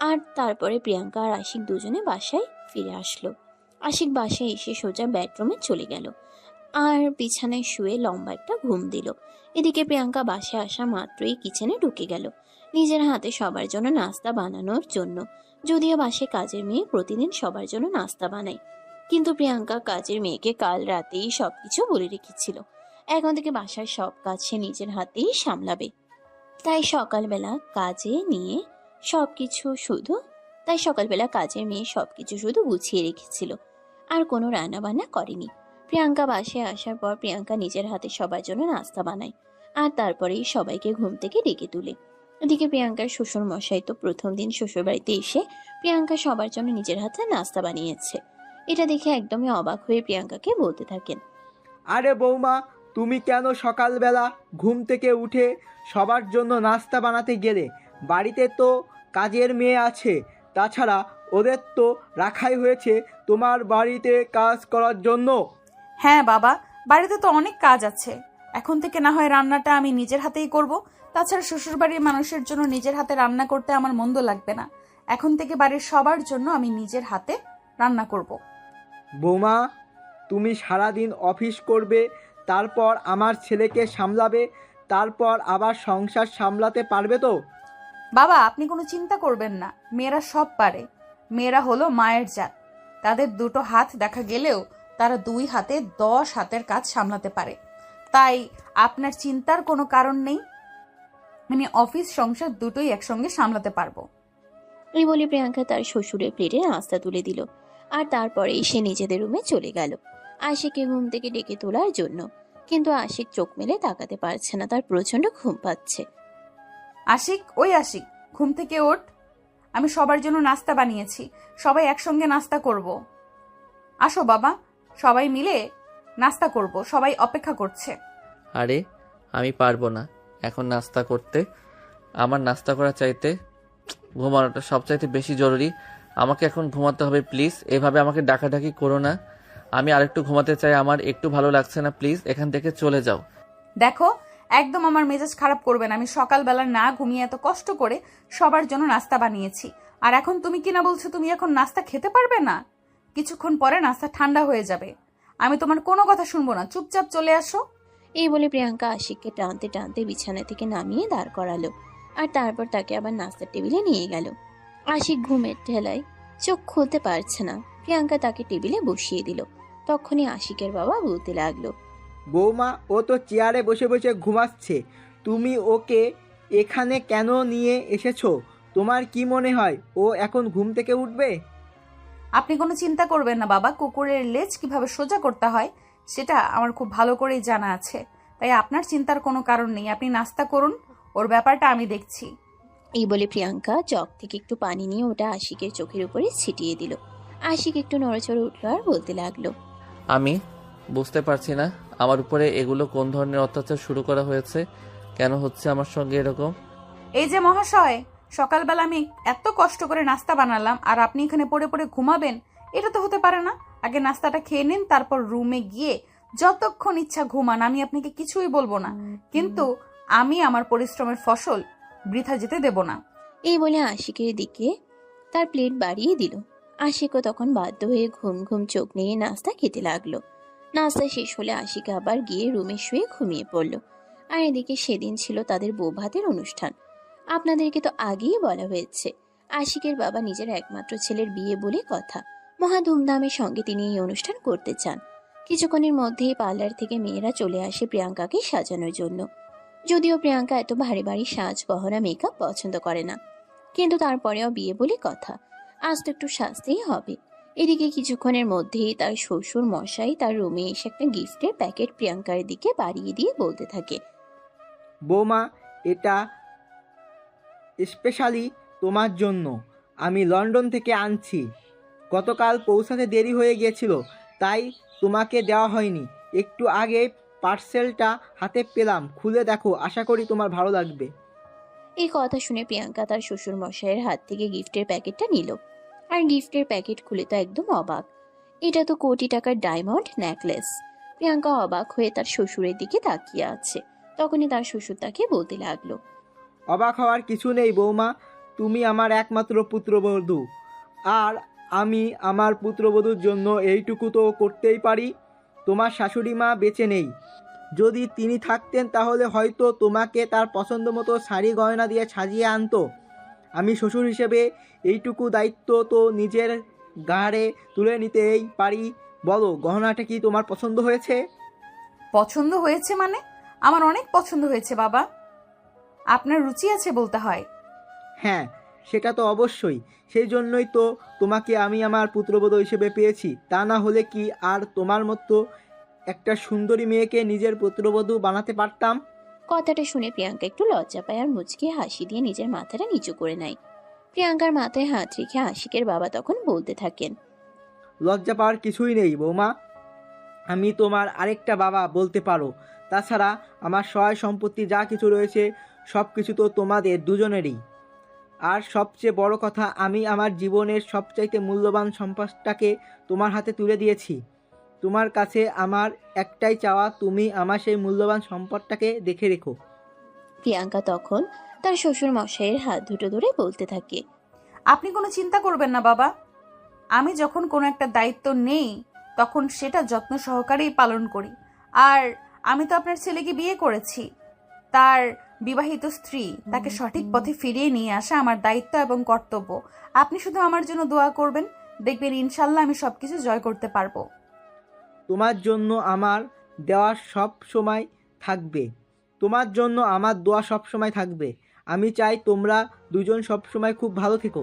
S2: আর তারপরে প্রিয়াঙ্কা আর আশিক দুজনে বাসায় ফিরে আসলো। আশিক বাসায় এসে সোজা বেডরুমে চলে গেল আর বিছানায় শুয়ে লম্বা একটা ঘুম দিল। এদিকে প্রিয়াঙ্কা বাসায় আসা মাত্রই কিচেনে ঢুকে গেল নিজের হাতে সবার জন্য নাস্তা বানানোর জন্য। যদিও বাসায় কাজের মেয়ে প্রতিদিন সবার জন্য নাস্তা বানায়, কিন্তু প্রিয়াঙ্কা কাজের মেয়েকে কাল রাতেই সবকিছু বলে রেখেছিল এখন থেকে বাসার সব কাজ সে নিজের হাতেই সামলাবে। তাই সকালবেলা কাজের মেয়ে সবকিছু শুধু গুছিয়ে রেখেছিল আর কোনো রান্না বান্না করেনি। প্রিয়াঙ্কা বাসায় আসার পর প্রিয়াঙ্কা নিজের হাতে সবার জন্য নাস্তা বানায় আর তারপরেই সবাইকে ঘুম থেকে ডেকে তুলে। এদিকে প্রিয়াঙ্কার শ্বশুর মশাই তো প্রথম দিন শ্বশুর বাড়িতে এসে প্রিয়াঙ্কা সবার জন্য নিজের হাতে নাস্তা বানিয়েছে। এটা দেখে একদমই অবাক হয়ে প্রিয়াঙ্কাকে বলতে থাকেন,
S9: আরে বৌমা, তুমি কেন সকালবেলা ঘুম থেকে উঠে সবার জন্য নাস্তা বানাতে গেলে? বাড়িতে তো কাজের মেয়ে আছে, তাছাড়া ওদের তো রাখাই হয়েছে তোমার বাড়িতে কাজ করার জন্য।
S3: হ্যাঁ বাবা, বাড়িতে তো অনেক কাজ আছে, এখন থেকে না হয় রান্নাটা আমি নিজের হাতেই করব। তাছাড়া শ্বশুরবাড়ির মানুষের জন্য নিজের হাতে রান্না করতে আমার মন্দ লাগবে না। এখন থেকে বাড়ির সবার জন্য আমি নিজের হাতে রান্না করব।
S9: বৌমা, তুমি সারাদিন অফিস করবে, তারপর আমার ছেলেকে সামলাবে, তারপর আবার সংসার সামলাতে পারবে তো?
S3: বাবা আপনি কোনো চিন্তা করবেন না, মেয়েরা সব পারে। মেয়েরা হলো মায়ের জাত, তাদের 2টো হাত দেখা গেলেও তারা 2 হাতে 10 হাতের কাজ সামলাতে পারে। তাই আপনার চিন্তার কোনো কারণ নেই, আমি অফিস সংসার দুটোই একসঙ্গে সামলাতে পারবো।
S2: এই বলে প্রিয়াঙ্কা তার শ্বশুরের প্লেটে নাস্তা তুলে দিল আর তারপরে সে নিজেদের রুমে চলে গেল আশিককে ঘুম থেকে ডেকে তোলার জন্য। কিন্তু আশিক চোখ মেলে তাকাতে পারছে না, তার প্রচন্ড ঘুম পাচ্ছে।
S3: আশিক, ওই আশিক, ঘুম থেকে ওঠ, আমি সবার জন্য নাস্তা বানিয়েছি, সবাই একসঙ্গে নাস্তা করব। আসো বাবা, সবাই মিলে নাস্তা করব, সবাই অপেক্ষা করছে।
S1: আরে আমি পারবো না এখন নাস্তা করতে, আমার নাস্তা করা চাইতে ঘুমানোটা সবচাইতে বেশি জরুরি। আমাকে এখন ঘুমাতে হবে প্লিজ। এভাবে আমাকে ডাকাডাকি করো না। আমি আরেকটু ঘুমাতে চাই, আমার একটু ভালো লাগছে না, প্লিজ এখান থেকে চলে যাও।
S3: দেখো, একদম আমার মেজাজ খারাপ করবেন। আমি সকালবেলা না ঘুমিয়ে এত কষ্ট করে সবার জন্য নাস্তা বানিয়েছি, আর এখন তুমি কিনা বলছো তুমি এখন নাস্তা খেতে পারবে না? কিছুক্ষণ পরে নাস্তা ঠান্ডা হয়ে যাবে। আমি তোমার কোনো কথা শুনবো না, চুপচাপ চলে আসো।
S2: এই বলে প্রিয়াঙ্কা আশিককে টানতে টানতে বিছানা থেকে নামিয়ে দাঁড় করালো, আর তারপর তাকে আবার নাস্তার টেবিলে নিয়ে গেল। আশিক ঘুমের ঠেলায় চোখ খুলতে পারছে না। প্রিয়াঙ্কা তাকে টেবিলে বসিয়ে দিল। তখনই আশিকের বাবা বলতে লাগলো,
S9: বৌমা, ও তো চেয়ারে বসে বসে ঘুমাচ্ছে, তুমি ওকে এখানে কেন নিয়ে এসেছো? তোমার কি মনে হয় ও এখন ঘুম থেকে উঠবে?
S3: আপনি কোনো চিন্তা করবেন না বাবা, কুকুরের লেজ কিভাবে সোজা করতে হয় সেটা আমার খুব ভালো করেই জানা আছে, তাই আপনার চিন্তার কোনো কারণ নেই। আপনি নাস্তা করুন, ওর ব্যাপারটা আমি দেখছি।
S2: এই বলে প্রিয়াঙ্কা জগ থেকে একটু পানি নিয়ে ওটা আশিকের চোখের উপরে ছিটিয়ে দিল। আশিক একটু নড়েচড়ে উঠলো আর বলতে লাগলো,
S1: আমি বুঝতে পারছি না আমার উপরে এগুলো কোন ধরনের অত্যাচার শুরু করা হয়েছে, কেন হচ্ছে আমার সঙ্গে এরকম।
S3: এই যে মহাশয়, সকালবেলা আমি এত কষ্ট করে নাস্তা বানালাম আর আপনি এখানে পড়ে পড়ে ঘুমাবেন? এটা তো হতে পারে না। আগে নাস্তাটা খেয়ে নিন, তারপর রুমে গিয়ে যতক্ষণ ইচ্ছা ঘুমান, আমি আপনাকে কিছুই বলবো না, কিন্তু আমি আমার পরিশ্রমের ফসল বৃথা যেতে দেব না।
S2: এই বলে আশিকের দিকে তার প্লেট বাড়িয়ে দিল। আশিকও তখন বাধ্য হয়ে ঘুম ঘুম চোখ নিয়ে নাস্তা খেতে লাগলো। নাস্তা শেষ হলে আশিক আবার গিয়ে রুমে শুয়ে ঘুমিয়ে পড়ল। আর এদিকে সেদিন ছিল তাদের বৌভাতের অনুষ্ঠান। আপনাদেরকে তো আগেই বলা হয়েছে, আশিকের বাবা নিজের একমাত্র ছেলের বিয়ে বলে কথা। মহা ধুমধামের সঙ্গে তিনি এই অনুষ্ঠান করতে চান। কিছুক্ষণের মধ্যেই পার্লার থেকে মেয়েরা চলে আসে প্রিয়াঙ্কাকে সাজানোর জন্য। যদিও প্রিয়াঙ্কা এত ভারী ভারী সাজ গহনা মেকআপ পছন্দ করে না, কিন্তু তারপরেও বিয়ে বলে কথা, আজ তো একটু সাজতেই হবে। এদিকে কিছুক্ষণের মধ্যেই তার শ্বশুর মশাই তার রুমে এসে একটা গিফটের প্যাকেট প্রিয়াঙ্কার দিকে বাড়িয়ে দিয়ে বলতে থাকে,
S9: বৌমা, এটা স্পেশালি তোমার জন্য, আমি লন্ডন থেকে আনছি। গতকাল পৌঁছাতে দেরি হয়ে গিয়েছিল, তাই তোমাকে দেওয়া হয়নি। একটু আগে পার্সেলটা হাতে পেলাম, খুলে দেখো, আশা করি তোমার ভালো লাগবে।
S2: এই কথা শুনে প্রিয়াঙ্কা তার শ্বশুর মশাইয়ের হাত থেকে গিফটের প্যাকেটটা নিল। আর গিফটের প্যাকেট খুলে তো একদম অবাক। এটা তো কোটি টাকার ডায়মন্ড নেকলেস। প্রিয়াঙ্কা অবাক হয়ে তার শ্বশুরের দিকে তাকিয়ে আছে। তখনই তার শ্বশুর তাকে বলতে লাগলো,
S9: অবাক হওয়ার কিছু নেই বৌমা, তুমি আমার একমাত্র পুত্রবধূ, আর আমি আমার পুত্রবধূর জন্য এইটুকু তো করতেই পারি। তোমার শাশুড়ি মা বেঁচে নেই, যদি তিনি থাকতেন তাহলে হয়তো তোমাকে তার পছন্দ মতো শাড়ি গয়না দিয়ে সাজিয়ে আনতো। আমি শ্বশুর হিসেবে এইটুকু দায়িত্ব তো নিজের ঘাড়ে তুলে নিতেই পারি। বলো, গহনাটা কি তোমার পছন্দ হয়েছে?
S3: পছন্দ হয়েছে মানে? আমার অনেক পছন্দ হয়েছে বাবা। আপনার রুচি আছে বলতে হয়।
S9: হ্যাঁ, সেটা তো অবশ্যই, সেই জন্যই তো তোমাকে আমি আমার পুত্রবধূ হিসেবে পেয়েছি। তা না হলে কি আর তোমার মতো একটা সুন্দরী মেয়েকে নিজের পুত্রবধূ বানাতে পারতাম?
S2: কথাটা শুনে প্রিয়াঙ্কা একটু লজ্জা পায় আর মুচকি হাসি দিয়ে নিজের মাথাটা নিচু করে নেয়। প্রিয়াঙ্কার মাথায় হাত রেখে আশিকের বাবা তখন বলতে থাকেন,
S9: লজ্জা পাওয়ার কিছুই নেই বৌমা, আমি তোমার আরেকটা বাবা বলতে পারো। তাছাড়া আমার সহায় সম্পত্তি যা কিছু রয়েছে সব কিছু তো তোমাদের দুজনেরই। আর সবচেয়ে বড় কথা, আমি আমার জীবনের সবচাইতে মূল্যবান সম্পদটাকে তোমার হাতে তুলে দিয়েছি। তোমার কাছে আমার একটাই চাওয়া, তুমি আমার সেই মূল্যবান সম্পদটাকে দেখে রেখো।
S2: প্রিয়াঙ্কা তখন তার শ্বশুর মশাইয়ের হাত দুটো ধরে বলতে থাকে,
S3: আপনি কোনো চিন্তা করবেন না বাবা, আমি যখন কোনো একটা দায়িত্ব নেই তখন সেটা যত্ন সহকারেই পালন করি। আর আমি তো আপনার ছেলেকে বিয়ে করেছি, তার বিবাহিত স্ত্রী, তাকে সঠিক পথে ফিরিয়ে নিয়ে আসা আমার দায়িত্ব এবং কর্তব্য। আপনি শুধু আমার জন্য দোয়া করবেন, দেখবেন ইনশাল্লাহ আমি সবকিছু জয় করতে পারবো।
S9: তোমার জন্য আমার দেওয়া সব সময় থাকবে, তোমার জন্য আমার দোয়া সব সময় থাকবে। আমি চাই তোমরা দুজন সব সময় খুব ভালো থেকো।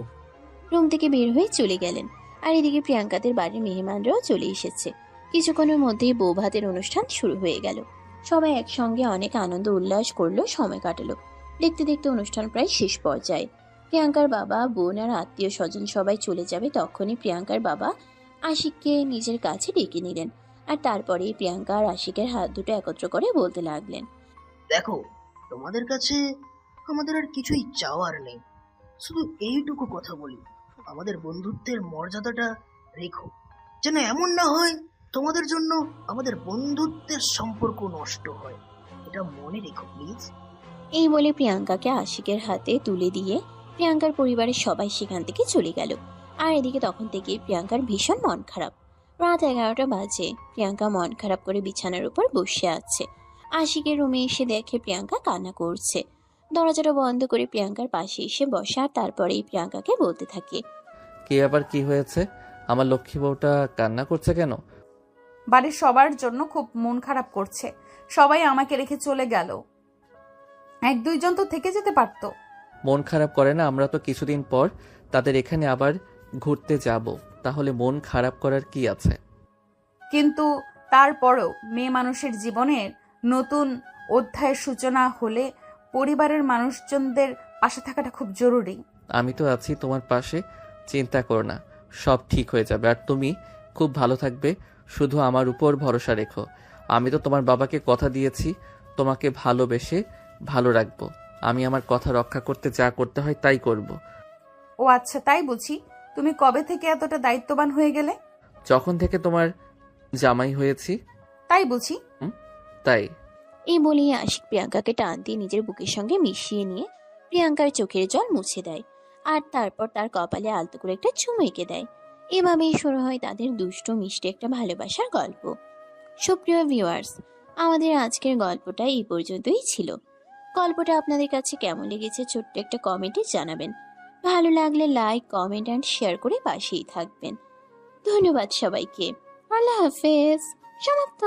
S2: রুম থেকে বের হয়ে চলে গেলেন। আর এদিকে প্রিয়াঙ্কাদের বাড়ির মেহমানরাও চলে এসেছে। কিছুক্ষণের মধ্যেই বৌভাতের অনুষ্ঠান শুরু হয়ে গেল। সবাই একসঙ্গে অনেক আনন্দ উল্লাস করলো, সময় কাটালো। দেখতে দেখতে অনুষ্ঠান প্রায় শেষ পর্যায়ে। প্রিয়াঙ্কার বাবা, বোন আর আত্মীয় স্বজন সবাই চলে যাবে তখনই প্রিয়াঙ্কার বাবা আশিককে নিজের কাছে ডেকে নিলেন। আর তারপরে প্রিয়াঙ্কা আর আশিকের হাত দুটো একত্র করে বলতে লাগলেন,
S8: দেখো, তোমাদের কাছে আমাদের আর কিছুই চাওয়ার নেই। শুধু এইটুকু কথা বলি, আমাদের বন্ধুত্বের মর্যাদাটা রেখো, যেন এমন না হয় তোমাদের জন্য আমাদের বন্ধুত্বের সম্পর্ক নষ্ট হয়। এটা মনে রেখো প্লিজ।
S2: এই বলে প্রিয়াঙ্কাকে আশিকের হাতে তুলে দিয়ে প্রিয়াঙ্কার পরিবারের সবাই সেখান থেকে চলে গেল। আর এদিকে তখন থেকে প্রিয়াঙ্কার ভীষণ মন খারাপ। রাত 11টা বাজে। প্রিয়াঙ্কা মন খারাপ করে বিছানার উপর বসে আছে। আশিকের রুমে এসে দেখে প্রিয়াঙ্কা কান্না করছে। দরজাটা বন্ধ করে প্রিয়াঙ্কার পাশে এসে বসে আর তারপরেই প্রিয়াঙ্কাকে বলতে থাকে,
S1: কে আবার কি হয়েছে? আমার লক্ষ্মী বউটা কান্না করছে কেন?
S3: বাড়ির সবার জন্য খুব মন খারাপ করছে। সবাই আমাকে রেখে চলে গেল। 1-2 জন তো থেকে যেতে পারতো।
S1: মন খারাপ করে না, আমরা তো কিছুদিন পর তাদের এখানে আবার ঘুরতে যাব, তাহলে মন খারাপ করার কি আছে?
S3: কিন্তু তারপরেও মেয়ে মানুষের জীবনের নতুন অধ্যায়ের সূচনা হলে পরিবারের মানুষজনদের পাশে থাকাটা খুব জরুরি।
S1: আমি তো আছি তোমার পাশে, চিন্তা করো না, সব ঠিক হয়ে যাবে। আর তুমি খুব ভালো থাকবে, শুধু আমার উপর ভরসা রেখো। আমি তো তোমার বাবাকে কথা দিয়েছি তোমাকে ভালোবেসে ভালো রাখবো। আমি আমার কথা রক্ষা করতে যা করতে হয় তাই করব।
S3: ও আচ্ছা, তাই বুঝি। তুমি কবে থেকে এতটা দায়িত্ববান হয়ে গেলে?
S1: যখন থেকে তোমার জামাই হয়েছি।
S3: তাই বুঝি।
S1: তাই।
S2: এই বলেই আশিক প্রিয়াঙ্কাকে টান দিয়ে নিজের বুকের সঙ্গে মিশিয়ে নিয়ে প্রিয়াঙ্কার চোখের জল মুছে দেয়। আর তারপর তার কপালে আলতো করে একটা চুমু এঁকে দেয়। এভাবেই শুরু হয় তাদের দুষ্টু মিষ্টি একটা ভালোবাসার গল্প। সুপ্রিয় ভিউয়ার্স, আমাদের আজকের গল্পটা এই পর্যন্তই ছিল। গল্পটা আপনাদের কাছে কেমন লেগেছে ছোট্ট একটা কমেন্টে জানাবেন। ভালো লাগলে লাইক, কমেন্ট অ্যান্ড শেয়ার করে পাশেই থাকবেন। ধন্যবাদ সবাইকে। আল্লাহ হাফেজ। সমাপ্ত।